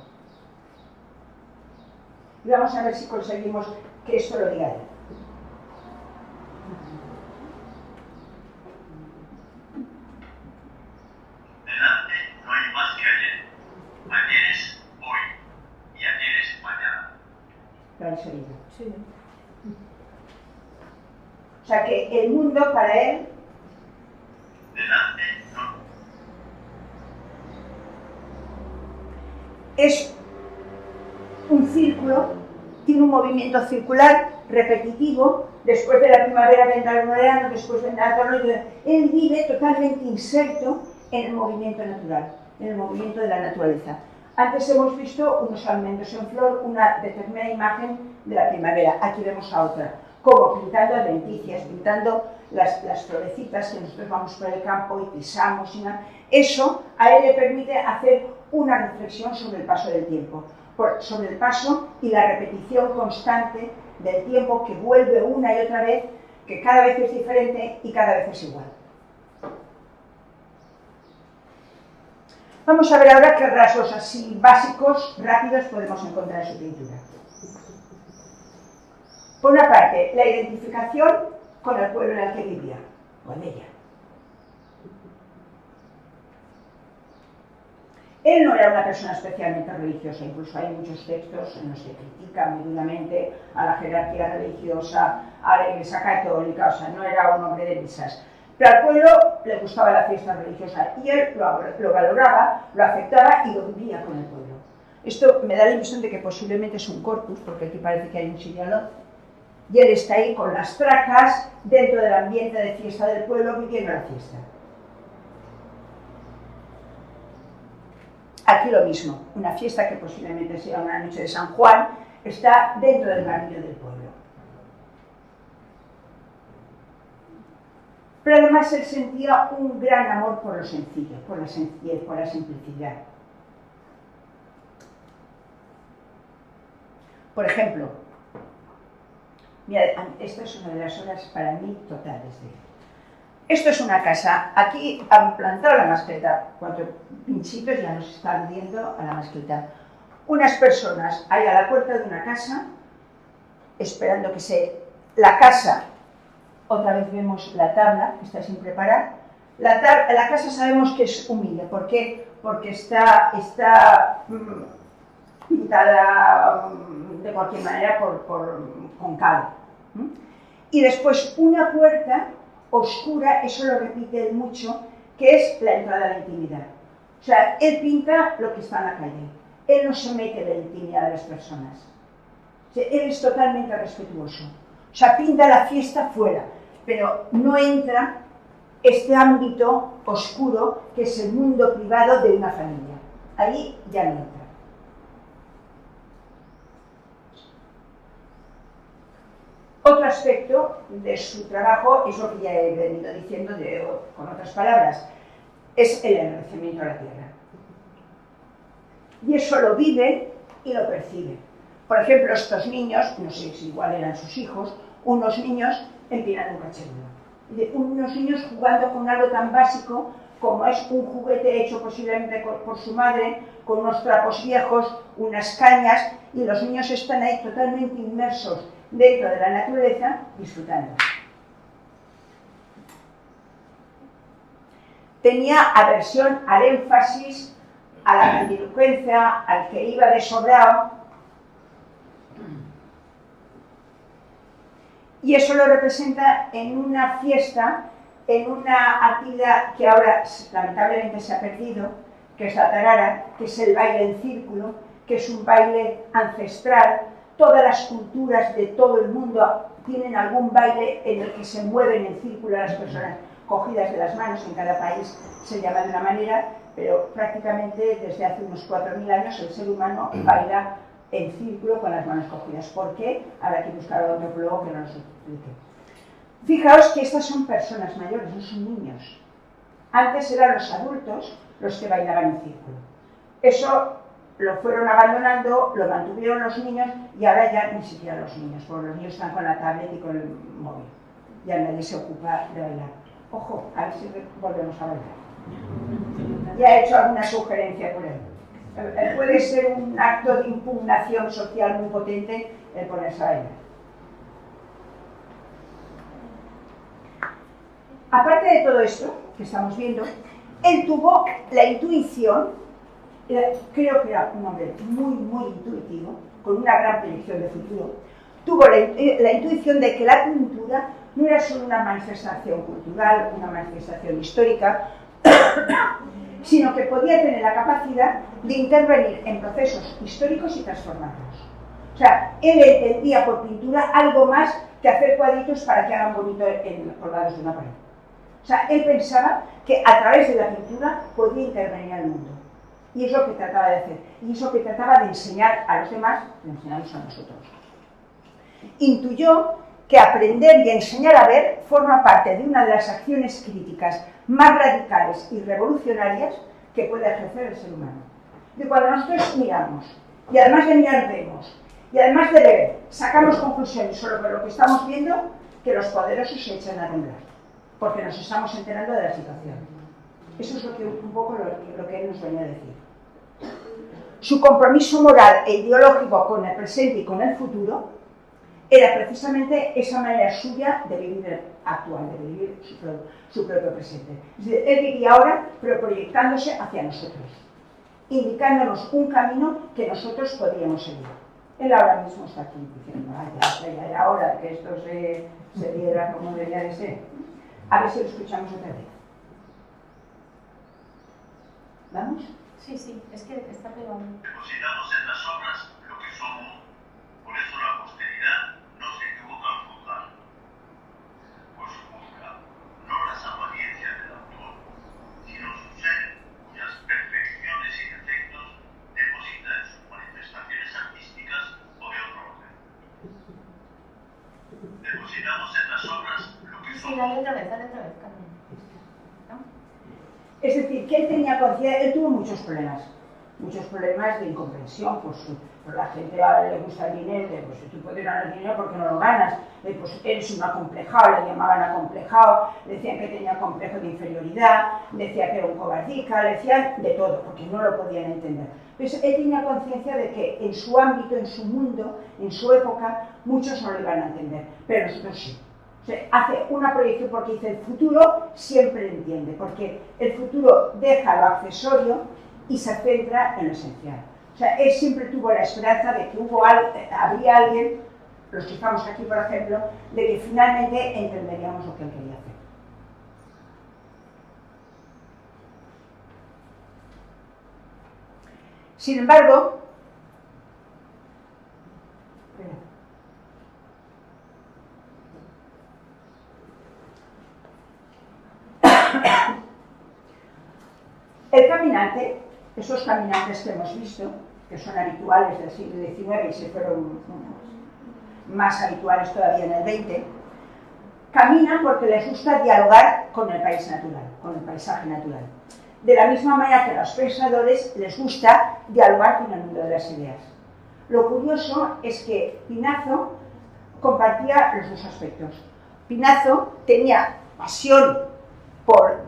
Y vamos a ver si conseguimos que esto lo diga él. Delante no hay más que ayer. Ayer es hoy y ayer es mañana. Lo habéis oído. Sí. O sea que el mundo para él Delante no. es un círculo, tiene un movimiento circular repetitivo. Después de la primavera vendrá el verano, después vendrá el otoño. Él vive totalmente inserto en el movimiento natural, en el movimiento de la naturaleza. Antes hemos visto unos almendros en flor, una determinada imagen de la primavera. Aquí vemos a otra, como pintando adventicias, pintando las florecitas que nosotros vamos por el campo y pisamos. Eso a él le permite hacer una reflexión sobre el paso del tiempo, sobre el paso y la repetición constante del tiempo que vuelve una y otra vez, que cada vez es diferente y cada vez es igual. Vamos a ver ahora qué rasgos así básicos, rápidos, podemos encontrar en su pintura. Por una parte, la identificación con el pueblo en el que vivía, con ella. Él no era una persona especialmente religiosa, incluso hay muchos textos en los que critica muy duramente a la jerarquía religiosa, a la Iglesia católica, o sea, no era un hombre de misas. Pero al pueblo le gustaba la fiesta religiosa y él lo valoraba, lo aceptaba y lo vivía con el pueblo. Esto me da la impresión de que posiblemente es un corpus, porque aquí parece que hay un siriano, y él está ahí con las tracas dentro del ambiente de fiesta del pueblo viviendo la fiesta. Aquí lo mismo, una fiesta que posiblemente sea una noche de San Juan, está dentro del barrio del pueblo. pero además él sentía un gran amor por lo sencillo, por la sencillez, por la simplicidad. Por ejemplo, mira, esta es una de las horas para mí totales de él. Esto es una casa, aquí han plantado la mascleta, 4 pinchitos ya nos está ardiendo a la mascleta. Unas personas ahí a la puerta de una casa, esperando que la casa, otra vez vemos la tabla, que está sin preparar. La casa sabemos que es humilde, ¿por qué? Porque está pintada de cualquier manera con cal. Y después una puerta oscura, eso lo repite él mucho, que es la entrada a la intimidad. O sea, él pinta lo que está en la calle, él no se mete en la intimidad de las personas. O sea, él es totalmente respetuoso. O sea, pinta la fiesta fuera, pero no entra este ámbito oscuro que es el mundo privado de una familia. Ahí ya no entra. Otro aspecto de su trabajo es lo que ya he venido diciendo con otras palabras, es el enrarecimiento de la tierra. Y eso lo vive y lo percibe. Por ejemplo, estos niños, no sé si igual eran sus hijos, unos niños empinan un cachorro. Unos niños jugando con algo tan básico como es un juguete hecho posiblemente por su madre, con unos trapos viejos, unas cañas, y los niños están ahí totalmente inmersos dentro de la naturaleza, disfrutando. Tenía aversión al énfasis, a la grandilocuencia, al que iba de sobrado, y eso lo representa en una fiesta, en una actividad que ahora lamentablemente se ha perdido, que es la tarara, que es el baile en círculo, que es un baile ancestral. Todas las culturas de todo el mundo tienen algún baile en el que se mueven en círculo las personas cogidas de las manos. En cada país se llama de una manera, pero prácticamente desde hace unos 4.000 años el ser humano baila en círculo con las manos cogidas. ¿Por qué? Habrá que buscar a un antropólogo que nos explique. Fijaos que estas son personas mayores, no son niños. Antes eran los adultos los que bailaban en círculo. Eso lo fueron abandonando, lo mantuvieron los niños y ahora ya ni siquiera los niños, porque los niños están con la tablet y con el móvil. Ya nadie se ocupa de bailar. Ojo, a ver si volvemos a bailar. Ya he hecho alguna sugerencia por ahí. Puede ser un acto de impugnación social muy potente el ponerse a bailar. Aparte de todo esto que estamos viendo, él tuvo la intuición, creo que era un hombre muy intuitivo, con una gran predicción de futuro, tuvo la intuición de que la pintura no era solo una manifestación cultural, una manifestación histórica, sino que podía tener la capacidad de intervenir en procesos históricos y transformarlos. O sea, él entendía por pintura algo más que hacer cuadritos para que hagan bonito colgados de una pared. O sea, él pensaba que a través de la pintura podía intervenir al mundo. Y es lo que trataba de hacer. Y es lo que trataba de enseñar a los demás, de enseñarnos a nosotros. Intuyó que aprender y enseñar a ver forma parte de una de las acciones críticas más radicales y revolucionarias que puede ejercer el ser humano. Y cuando nosotros miramos, y además de mirar vemos, y además de ver, sacamos conclusiones sobre lo que estamos viendo, que los poderosos se echan a temblar, porque nos estamos enterando de la situación. Eso es un poco lo que él nos venía a decir. Su compromiso moral e ideológico con el presente y con el futuro era precisamente esa manera suya de vivir el actual, de vivir su propio presente. Es decir, él vivía ahora, pero proyectándose hacia nosotros, indicándonos un camino que nosotros podríamos seguir. Él ahora mismo está aquí diciendo, ya era hora de que esto se diera como debería de ser. A ver si lo escuchamos otra vez. ¿Vamos? Sí, es que está pegado. Depositamos en las obras lo que somos, por eso la posteridad no se equivoca al juzgar. Pues juzga no las apariencias del autor, sino su ser, cuyas perfecciones y defectos deposita en sus manifestaciones artísticas o de otro orden. Depositamos en las obras lo que Sí, dale otra vez, Carmen. ¿No? Es decir, que él tenía conciencia, él tuvo muchos problemas de incomprensión, pues la gente ahora le gusta el dinero, pues si tú puedes ganar dinero, ¿por qué no lo ganas? Pues eres un acomplejado, le llamaban acomplejado, decían que tenía complejo de inferioridad, decían que era un cobardica, le decían de todo, porque no lo podían entender. Entonces él tenía conciencia de que en su ámbito, en su mundo, en su época, muchos no lo iban a entender, pero nosotros sí. O sea, hace una proyección porque dice el futuro siempre entiende, porque el futuro deja lo accesorio y se centra en lo esencial. O sea, él siempre tuvo la esperanza de que habría alguien, los que estamos aquí por ejemplo, de que finalmente entenderíamos lo que él quería hacer. Sin embargo, el caminante, esos caminantes que hemos visto, que son habituales del siglo XIX y se fueron más habituales todavía en el XX, caminan porque les gusta dialogar con el país natural, con el paisaje natural. De la misma manera que a los pensadores les gusta dialogar con el mundo de las ideas. Lo curioso es que Pinazo compartía los dos aspectos. Pinazo tenía pasión por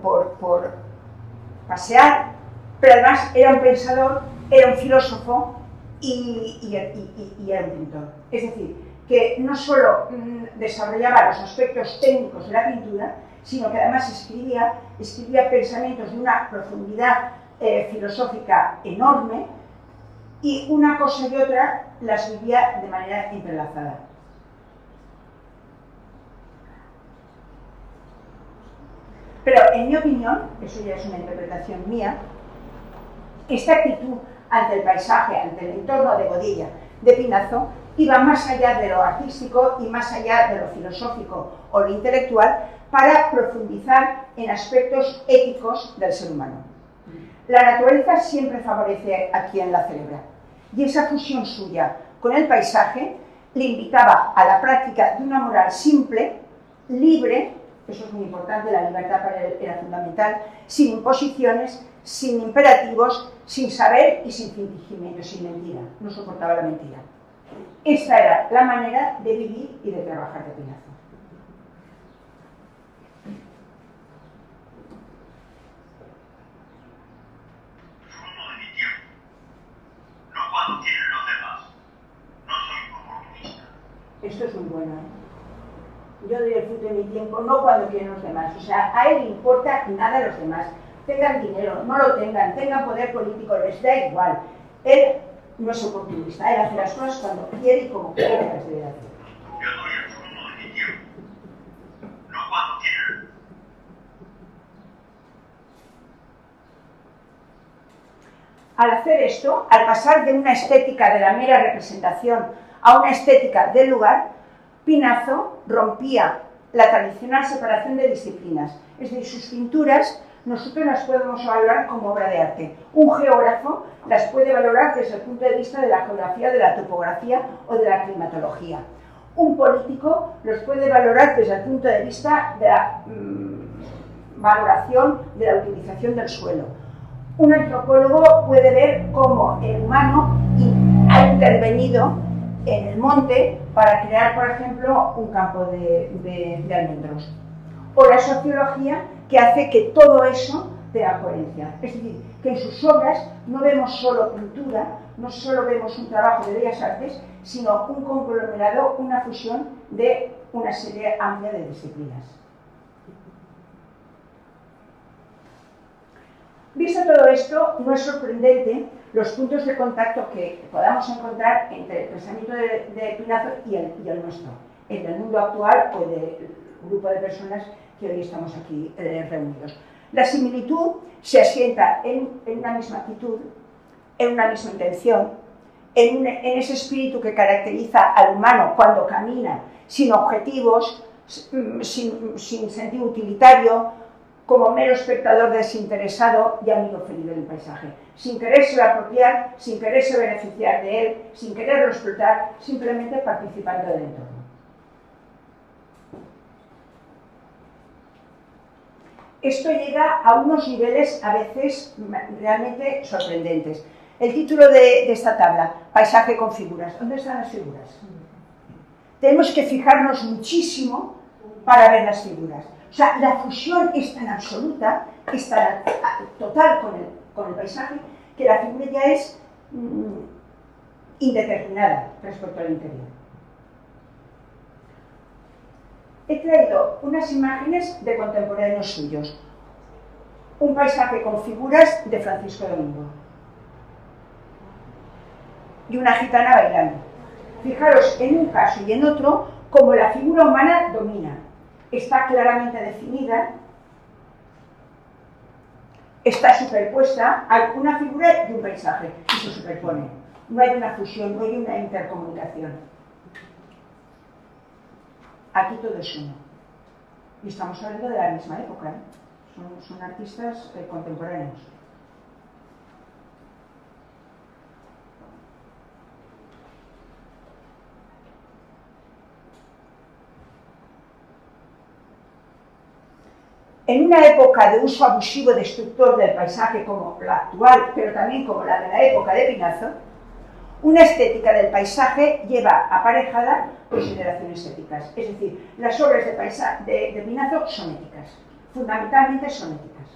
pasear, pero además era un pensador, era un filósofo y era un pintor. Es decir, que no solo desarrollaba los aspectos técnicos de la pintura, sino que además escribía pensamientos de una profundidad filosófica enorme, y una cosa y otra las vivía de manera entrelazada. Pero en mi opinión, eso ya es una interpretación mía, esta actitud ante el paisaje, ante el entorno de Godilla, de Pinazo, iba más allá de lo artístico y más allá de lo filosófico o lo intelectual para profundizar en aspectos éticos del ser humano. La naturaleza siempre favorece a quien la celebra, y esa fusión suya con el paisaje le invitaba a la práctica de una moral simple, libre, eso es muy importante, la libertad para él era fundamental, sin imposiciones, sin imperativos, sin saber y sin fingimiento, sin mentira, no soportaba la mentira. Esta era la manera de vivir y de trabajar de Pinazo. Fruto de mi tiempo, no cuando tienen los demás. No soy oportunista. Esto es muy bueno. Yo doy el fruto de mi tiempo, no cuando quieren los demás. O sea, a él le importa nada a los demás. Tengan dinero, no lo tengan poder político, les da igual. Él no es oportunista, él hace las cosas cuando quiere y como quiere que las debe hacer. Yo doy el fruto de mi tiempo, no cuando tienen. Al hacer esto, al pasar de una estética de la mera representación a una estética del lugar, Pinazo rompía la tradicional separación de disciplinas. Es decir, sus pinturas nosotros las podemos valorar como obra de arte. Un geógrafo las puede valorar desde el punto de vista de la geografía, de la topografía o de la climatología. Un político los puede valorar desde el punto de vista de la valoración de la utilización del suelo. Un antropólogo puede ver cómo el humano ha intervenido en el monte para crear, por ejemplo, un campo de almendros. O la sociología, que hace que todo eso tenga coherencia. Es decir, que en sus obras no vemos solo pintura, no solo vemos un trabajo de bellas artes, sino un conglomerado, una fusión de una serie amplia de disciplinas. Visto todo esto, no es sorprendente los puntos de contacto que podamos encontrar entre el pensamiento de Pinazo y el nuestro, en el mundo actual o del grupo de personas que hoy estamos aquí reunidos. La similitud se asienta en una misma actitud, en una misma intención, en ese espíritu que caracteriza al humano cuando camina sin objetivos, sin sentido utilitario, como mero espectador desinteresado y amigo feliz del paisaje, sin quererse apropiar, sin quererse beneficiar de él, sin quererlo explotar, simplemente participando del entorno. esto llega a unos niveles a veces realmente sorprendentes. El título de esta tabla, paisaje con figuras. ¿Dónde están las figuras? Tenemos que fijarnos muchísimo para ver las figuras. O sea, la fusión es tan absoluta, es tan total con el paisaje, que la figura ya es indeterminada respecto al interior. He traído unas imágenes de contemporáneos suyos. Un paisaje con figuras de Francisco Domingo. Y una gitana bailando. Fijaros en un caso y en otro, como la figura humana domina. Está claramente definida, está superpuesta a una figura y un paisaje, y se superpone. No hay una fusión, no hay una intercomunicación. Aquí todo es uno. Y estamos hablando de la misma época, ¿eh? Son artistas contemporáneos. En una época de uso abusivo destructor del paisaje como la actual, pero también como la de la época de Pinazo, una estética del paisaje lleva aparejada consideraciones éticas. Es decir, las obras de Pinazo son éticas, fundamentalmente son éticas.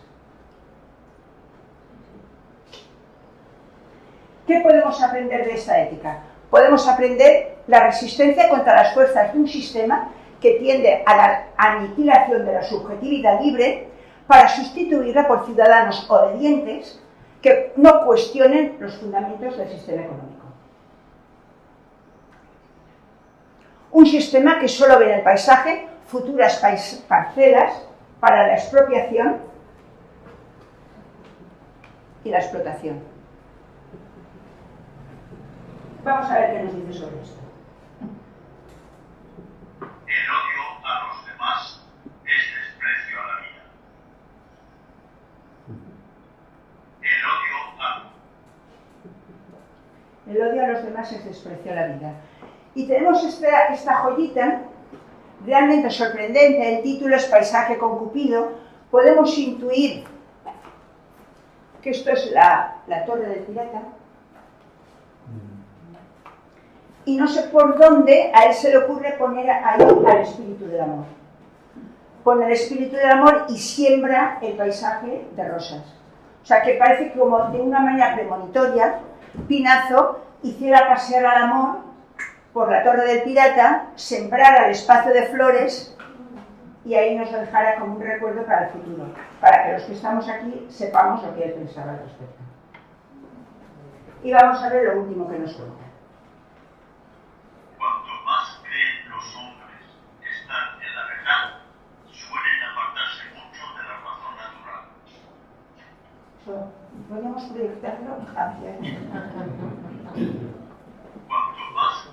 ¿Qué podemos aprender de esta ética? Podemos aprender la resistencia contra las fuerzas de un sistema que tiende a la aniquilación de la subjetividad libre para sustituirla por ciudadanos obedientes que no cuestionen los fundamentos del sistema económico. Un sistema que solo ve en el paisaje futuras parcelas para la expropiación y la explotación. Vamos a ver qué nos dice sobre esto. El odio a los demás es desprecio a la vida. El odio a los demás es desprecio a la vida. Y tenemos esta joyita realmente sorprendente. El título es Paisaje con Cupido. Podemos intuir que esto es la Torre del Pirata. Y no sé por dónde a él se le ocurre poner ahí al espíritu del amor. Pone el espíritu del amor y siembra el paisaje de rosas. O sea, que parece que como de una manera premonitoria, Pinazo hiciera pasear al amor por la Torre del Pirata, sembrara el espacio de flores y ahí nos lo dejara como un recuerdo para el futuro, para que los que estamos aquí sepamos lo que él pensaba al respecto. Y vamos a ver lo último que nos cuenta. Cuanto más creen los hombres estar en la verdad, suelen apartarse mucho de la razón natural. ¿Podemos proyectarlo? Gracias. Cuanto más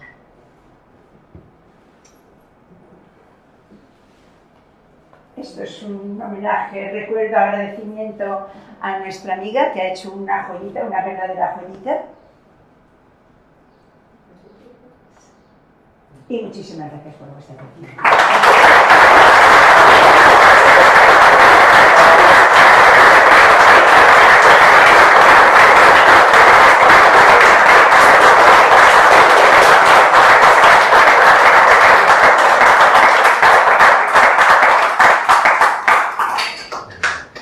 Esto es un homenaje, recuerdo, agradecimiento a nuestra amiga que ha hecho una joyita, una verdadera joyita. Y muchísimas gracias por vuestra atención.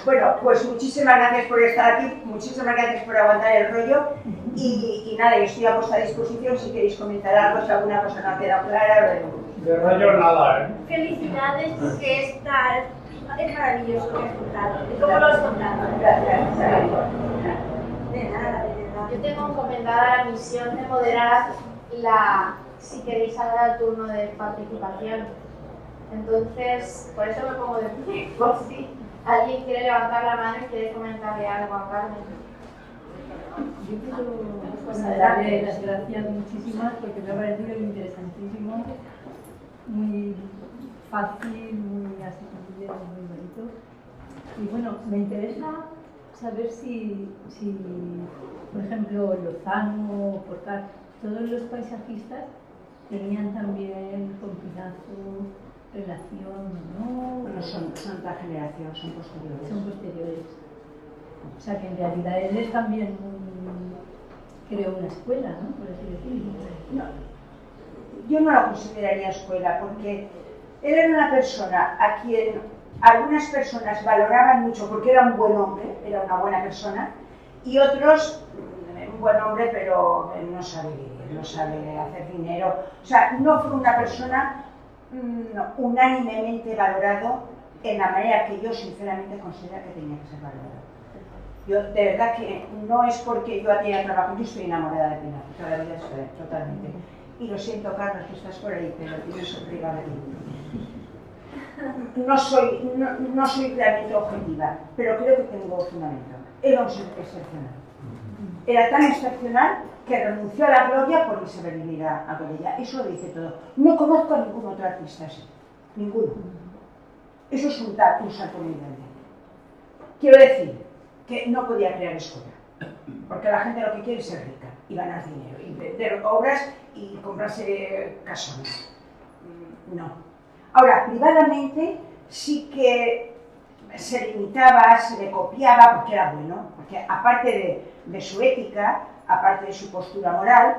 Bueno, pues muchísimas gracias por estar aquí, muchísimas gracias por aguantar el rollo y nada, yo estoy a vuestra disposición si queréis comentar algo, si alguna cosa no ha quedado clara. De rollo nada, ¿eh? Felicidades porque es maravilloso lo que has contado. ¿Cómo lo has contado? Gracias. De nada. Yo tengo encomendada la misión de moderar si queréis ahora el turno de participación. Entonces, por eso me pongo de pie, por si alguien quiere levantar la mano y quiere comentarle algo a Carmen. Yo quiero darle las gracias muchísimas porque me ha parecido interesantísimo, muy fácil, muy asequible, muy bonito. Y bueno, me interesa saber si por ejemplo, Lozano, Porcar, todos los paisajistas tenían también con Pinazo relación, ¿no? Bueno, son otra generación, son posteriores. Son posteriores. O sea que en realidad él es también creó una escuela, ¿no? Por así decirlo. No, yo no la consideraría escuela porque él era una persona a quien algunas personas valoraban mucho porque era un buen hombre, era una buena persona, y otros, un buen hombre pero no sabe vivir, no sabe hacer dinero. O sea, no fue una persona unánimemente valorado en la manera que yo sinceramente considero que tenía que ser valorado. Yo, de verdad que no es porque yo hacía trabajo, yo estoy enamorada de Pinazo, toda la vida estoy, totalmente. Y lo siento, Carlos, que estás por ahí, pero tienes que privar de mí. No soy realmente objetiva, pero creo que tengo fundamento. Era un ser excepcional. Era tan excepcional que renunció a la gloria por sobrevivir a Godella. Eso lo dice todo. No conozco a ningún otro artista así. Ninguno. Eso es un salto muy grande. Quiero decir que no podía crear escuela, porque la gente lo que quiere es ser rica y ganar dinero, y vender obras y comprarse casonas. No. Ahora, privadamente sí que se limitaba, se le copiaba porque era bueno, porque aparte de su ética, aparte de su postura moral,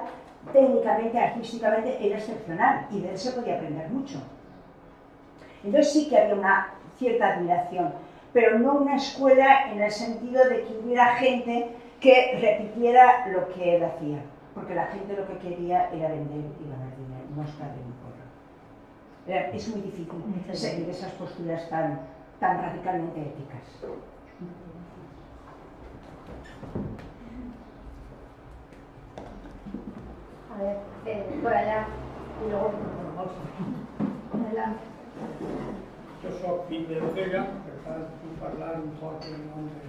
técnicamente, artísticamente era excepcional y de él se podía aprender mucho. Entonces sí que había una cierta admiración, pero no una escuela en el sentido de que hubiera gente que repitiera lo que él hacía, porque la gente lo que quería era vender y ganar dinero, no estar en un pueblo. Es muy difícil seguir esas posturas tan radicalmente éticas. A ver, por allá, y luego adelante. Jo soc fill de Godella, per tant puc parlar un poc en nom de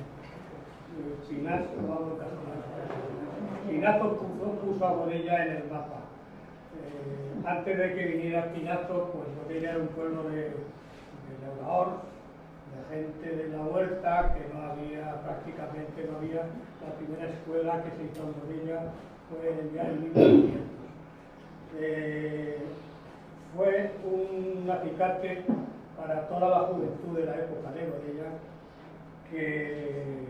Pinazo, Pablo Casals. Pinazo puso a Godella en el mapa. Antes de que viniera Pinazo, pues Godella era un pueblo de labrador, de gente de la huerta, que prácticamente no había. La primera escuela que se hizo en Godella fue ya en 1900. Fue un acicate para toda la juventud de la época de Godella, que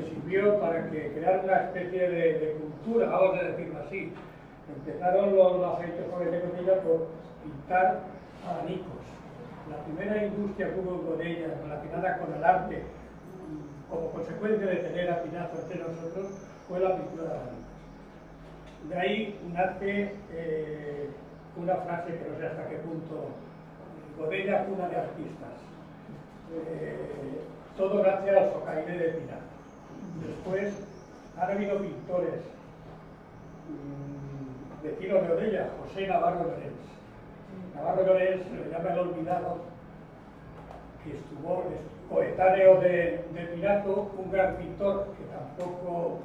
sirvió para que crear una especie de cultura, vamos a decirlo así. Empezaron los agentes jóvenes de Godella por pintar abanicos. La primera industria que hubo en Godella relacionada con el arte, como consecuencia de tener a Pinazo entre nosotros, fue la pintura de abanicos. De ahí nace una frase que no sé hasta qué punto: Godella, cuna de artistas. Todo gracias al socaire de Pinazo. Después han habido pintores, vecinos de Godella, José Navarro Llorens. Navarro Llorens se le llama el olvidado, que estuvo coetáneo de Pinazo, un gran pintor que tampoco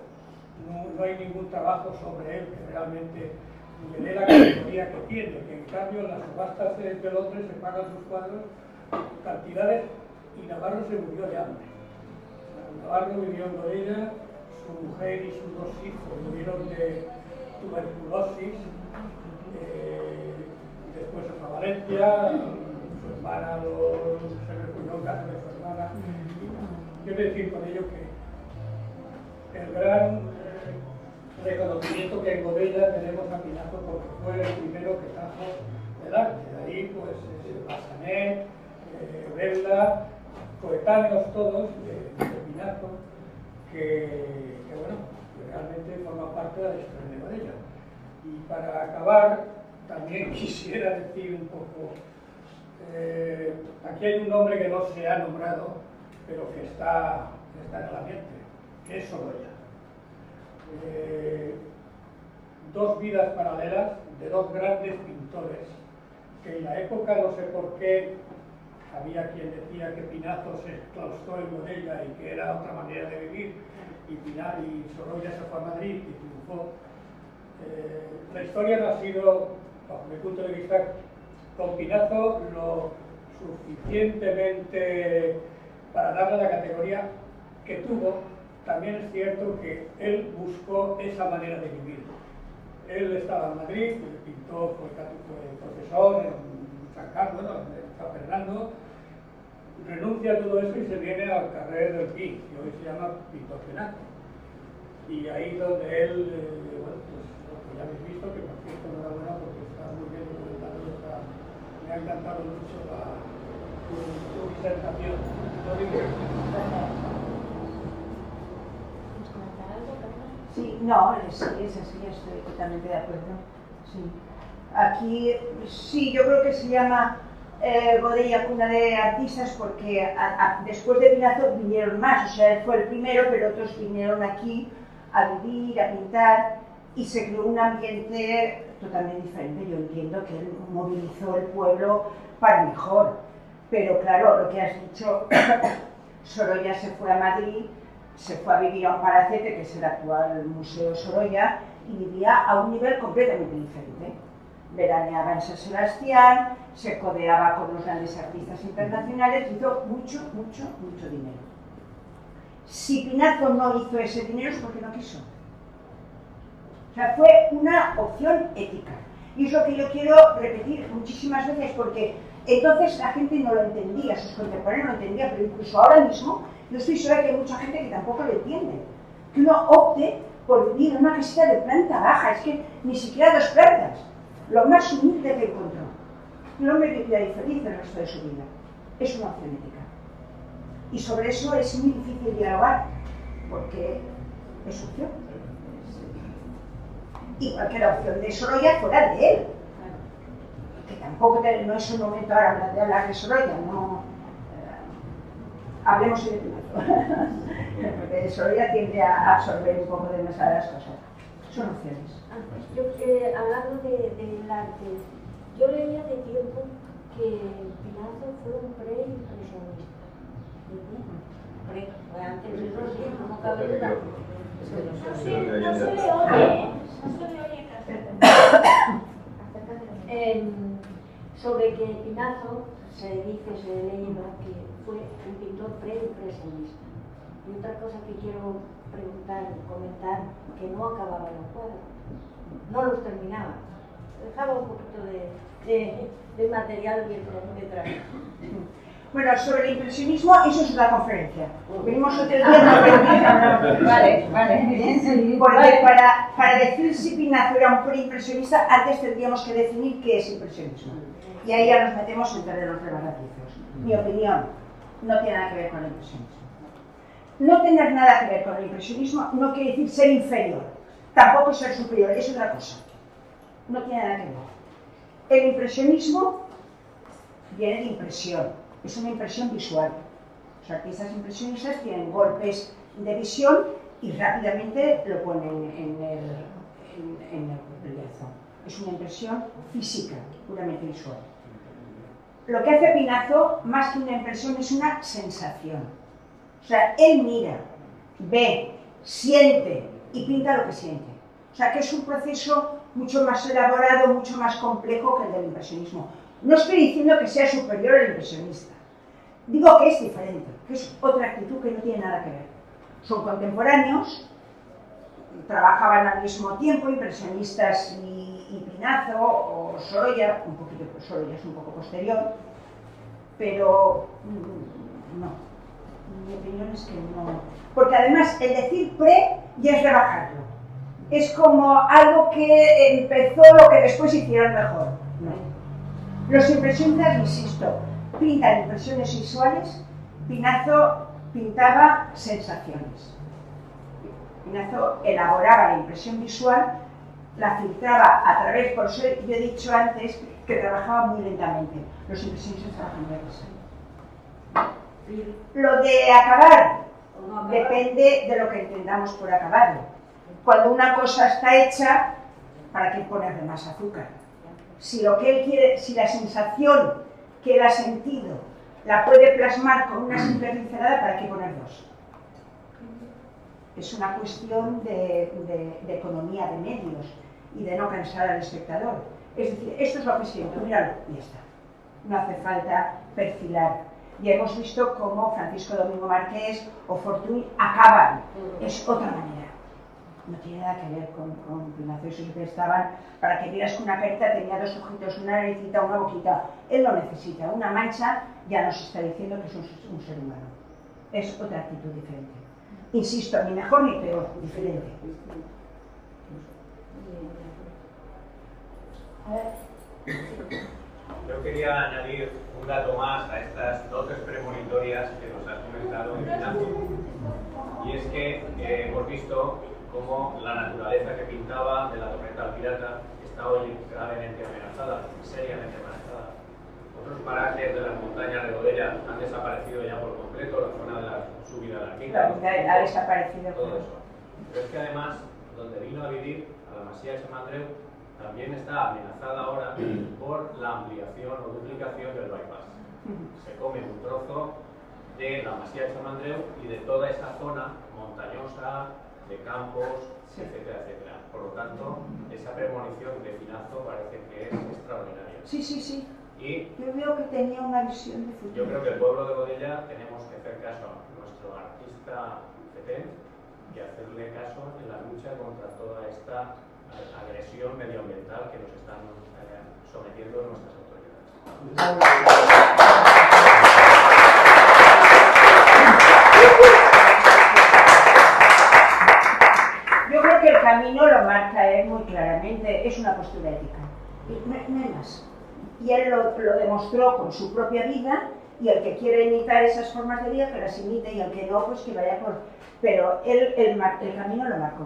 no hay ningún trabajo sobre él que realmente le dé la categoría que tiene, que en cambio en las subastas de Londres se pagan sus cuadros cantidades y Navarro se murió de hambre. Navarro vivió en Godella, su mujer y sus dos hijos murieron de tuberculosis, después se fue a Valencia, su hermana se refugió en casa de su hermana. Quiero decir con ello que el gran reconocimiento que en Godella tenemos a Pinazo porque fue el primero que trajo el arte. De ahí pues Massanet, Bella, coetáneos todos de Pinazo, que bueno, que realmente forma parte de la historia de Godella. Y para acabar, también quisiera decir un poco, aquí hay un nombre que no se ha nombrado, pero que está en el ambiente, que es Sorolla. Dos vidas paralelas de dos grandes pintores que en la época, no sé por qué, había quien decía que Pinazo se claustró en Godella y que era otra manera de vivir, y Sorolla se fue a Madrid y triunfó. La historia no ha sido, bajo mi punto de vista, con Pinazo lo suficientemente para darle la categoría que tuvo. También es cierto que él buscó esa manera de vivir. Él estaba en Madrid, pintó, fue profesor en San Carlos, San Fernando, renuncia a todo eso y se viene al Carrer del Pi, que hoy se llama Pintor Penaco. Y ahí donde él, bueno, pues lo que ya habéis visto, que por cierto enhorabuena porque está muy bien documentado, me ha encantado mucho tu disertación. Sí, no, es así, estoy totalmente de acuerdo. Sí. Aquí, sí, yo creo que se llama Godella Cuna de Artistas porque después de Pinazo vinieron más, o sea, él fue el primero, pero otros vinieron aquí a vivir, a pintar, y se creó un ambiente totalmente diferente. Yo entiendo que él movilizó el pueblo para mejor, pero claro, lo que has dicho, Sorolla se fue a Madrid, se fue a vivir a un palacete, que es el actual Museo Sorolla, y vivía a un nivel completamente diferente. Veraneaba en San Sebastián, se codeaba con los grandes artistas internacionales, hizo mucho dinero. Si Pinazo no hizo ese dinero es porque no quiso. O sea, fue una opción ética. Y es lo que yo quiero repetir muchísimas veces, porque entonces la gente no lo entendía, sus contemporáneos no lo entendían, pero incluso ahora mismo yo estoy segura que hay mucha gente que tampoco lo entiende. Que uno opte por vivir en una casita de planta baja, es que ni siquiera 2 plantas, lo más humilde que encontró. Un hombre viviría feliz el resto de su vida. Es una opción ética. Y sobre eso es muy difícil dialogar, porque es opción. Igual que la opción de Sorolla fuera de él. Que tampoco no es un momento ahora de hablar de Sorolla, no. Hablemos de Pinazo. Porque Sorolla tiende a absorber un poco demasiadas cosas. Son opciones. Yo, hablando del arte, yo leía de tiempo que Pinazo fue un pre-impresionista. Antes de eso sí, no cabe duda. No se le oye, sobre que Pinazo se dice, se ha leído que fue un pintor pre-impresionista. Y otra cosa que quiero preguntar y comentar, que no acababa los cuadros, no los terminaba, dejaba un poquito de material detrás. Bueno, sobre el impresionismo, eso es otra conferencia. Venimos otro día. Vale. Porque para decir si Pinazo era un preimpresionista, antes tendríamos que definir qué es impresionismo. Y ahí ya nos metemos en terrenos rebaratizos. Mi opinión, no tiene nada que ver con el impresionismo. No tener nada que ver con el impresionismo no quiere decir ser inferior, tampoco ser superior, es otra cosa. No tiene nada que ver. El impresionismo viene de impresión, es una impresión visual. Los artistas impresionistas tienen golpes de visión y rápidamente lo ponen en el lienzo. Es una impresión física, puramente visual. Lo que hace Pinazo, más que una impresión, es una sensación. O sea, él mira, ve, siente y pinta lo que siente. O sea, que es un proceso mucho más elaborado, mucho más complejo que el del impresionismo. No estoy diciendo que sea superior al impresionista. Digo que es diferente, que es otra actitud que no tiene nada que ver. Son contemporáneos, trabajaban al mismo tiempo, impresionistas y Pinazo, o Sorolla, un poquito, Sorolla es un poco posterior, pero no. Mi opinión es que no. Porque además el decir pre ya es rebajarlo. Es como algo que empezó lo que después hicieron mejor. No. Los impresionistas, insisto, pintan impresiones visuales, Pinazo pintaba sensaciones. Pinazo elaboraba la impresión visual, la filtraba a través, por eso yo he dicho antes que trabajaba muy lentamente. Los impresionistas trabajan muy deprisa. Lo de acabar depende de lo que entendamos por acabarlo. Cuando una cosa está hecha, ¿para qué ponerle más azúcar? Si lo que él quiere, si la sensación que él ha sentido la puede plasmar con una simple pincelada, ¿para qué poner 2? Es una cuestión de economía de medios y de no cansar al espectador. Es decir, esto es lo que siento, míralo, y ya está. No hace falta perfilar. Ya hemos visto cómo Francisco Domingo Márquez o Fortuny acaban. Es otra manera. no tiene nada que ver con Pinazo. Eso siempre estaban, para que vieras que una perita tenía dos ojitos, una naricita, una boquita. Él lo necesita. Una mancha ya nos está diciendo que es un ser humano. Es otra actitud diferente. Insisto, ni mejor ni peor, diferente. Yo quería añadir un dato más a estas dotes premonitorias que nos has comentado en Pinazo. Y es que hemos visto cómo la naturaleza que pintaba de la tormenta al pirata está hoy gravemente amenazada, seriamente amenazada. Otros parajes de las montañas de Godella han desaparecido ya por completo, la zona de la subida de la Quinta. Ha desaparecido. Todo eso. Pero es que además, donde vino a vivir, a la Masía de Sant Andreu, también está amenazada ahora por la ampliación o duplicación del bypass. Se come un trozo de la Masía de Sant Andreu y de toda esa zona montañosa, de campos, etcétera, etcétera. Por lo tanto, esa premonición de Pinazo parece que es extraordinaria. Sí, sí, sí. Y yo veo que tenía una visión de futuro. Yo creo que el pueblo de Godella tenemos que hacer caso a nuestro artista Petén y hacerle caso en la lucha contra toda esta agresión medioambiental que nos están sometiendo nuestras autoridades. Yo creo que el camino lo marca él muy claramente, es una postura ética, no hay más. Y él lo demostró con su propia vida, y el que quiere imitar esas formas de vida que las imite, y el que no, pues que vaya por... Pero él el camino lo marcó.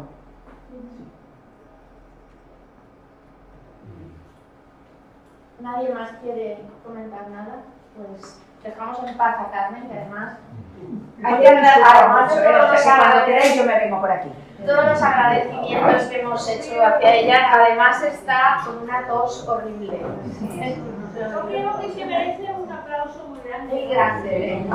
¿Nadie más quiere comentar nada? Pues dejamos en paz a Carmen, que además... Además de cuando queráis yo me vengo por aquí. Todos los agradecimientos que hemos hecho hacia ella, además está con una tos horrible. Yo creo que se merece un aplauso muy grande. Muy grande.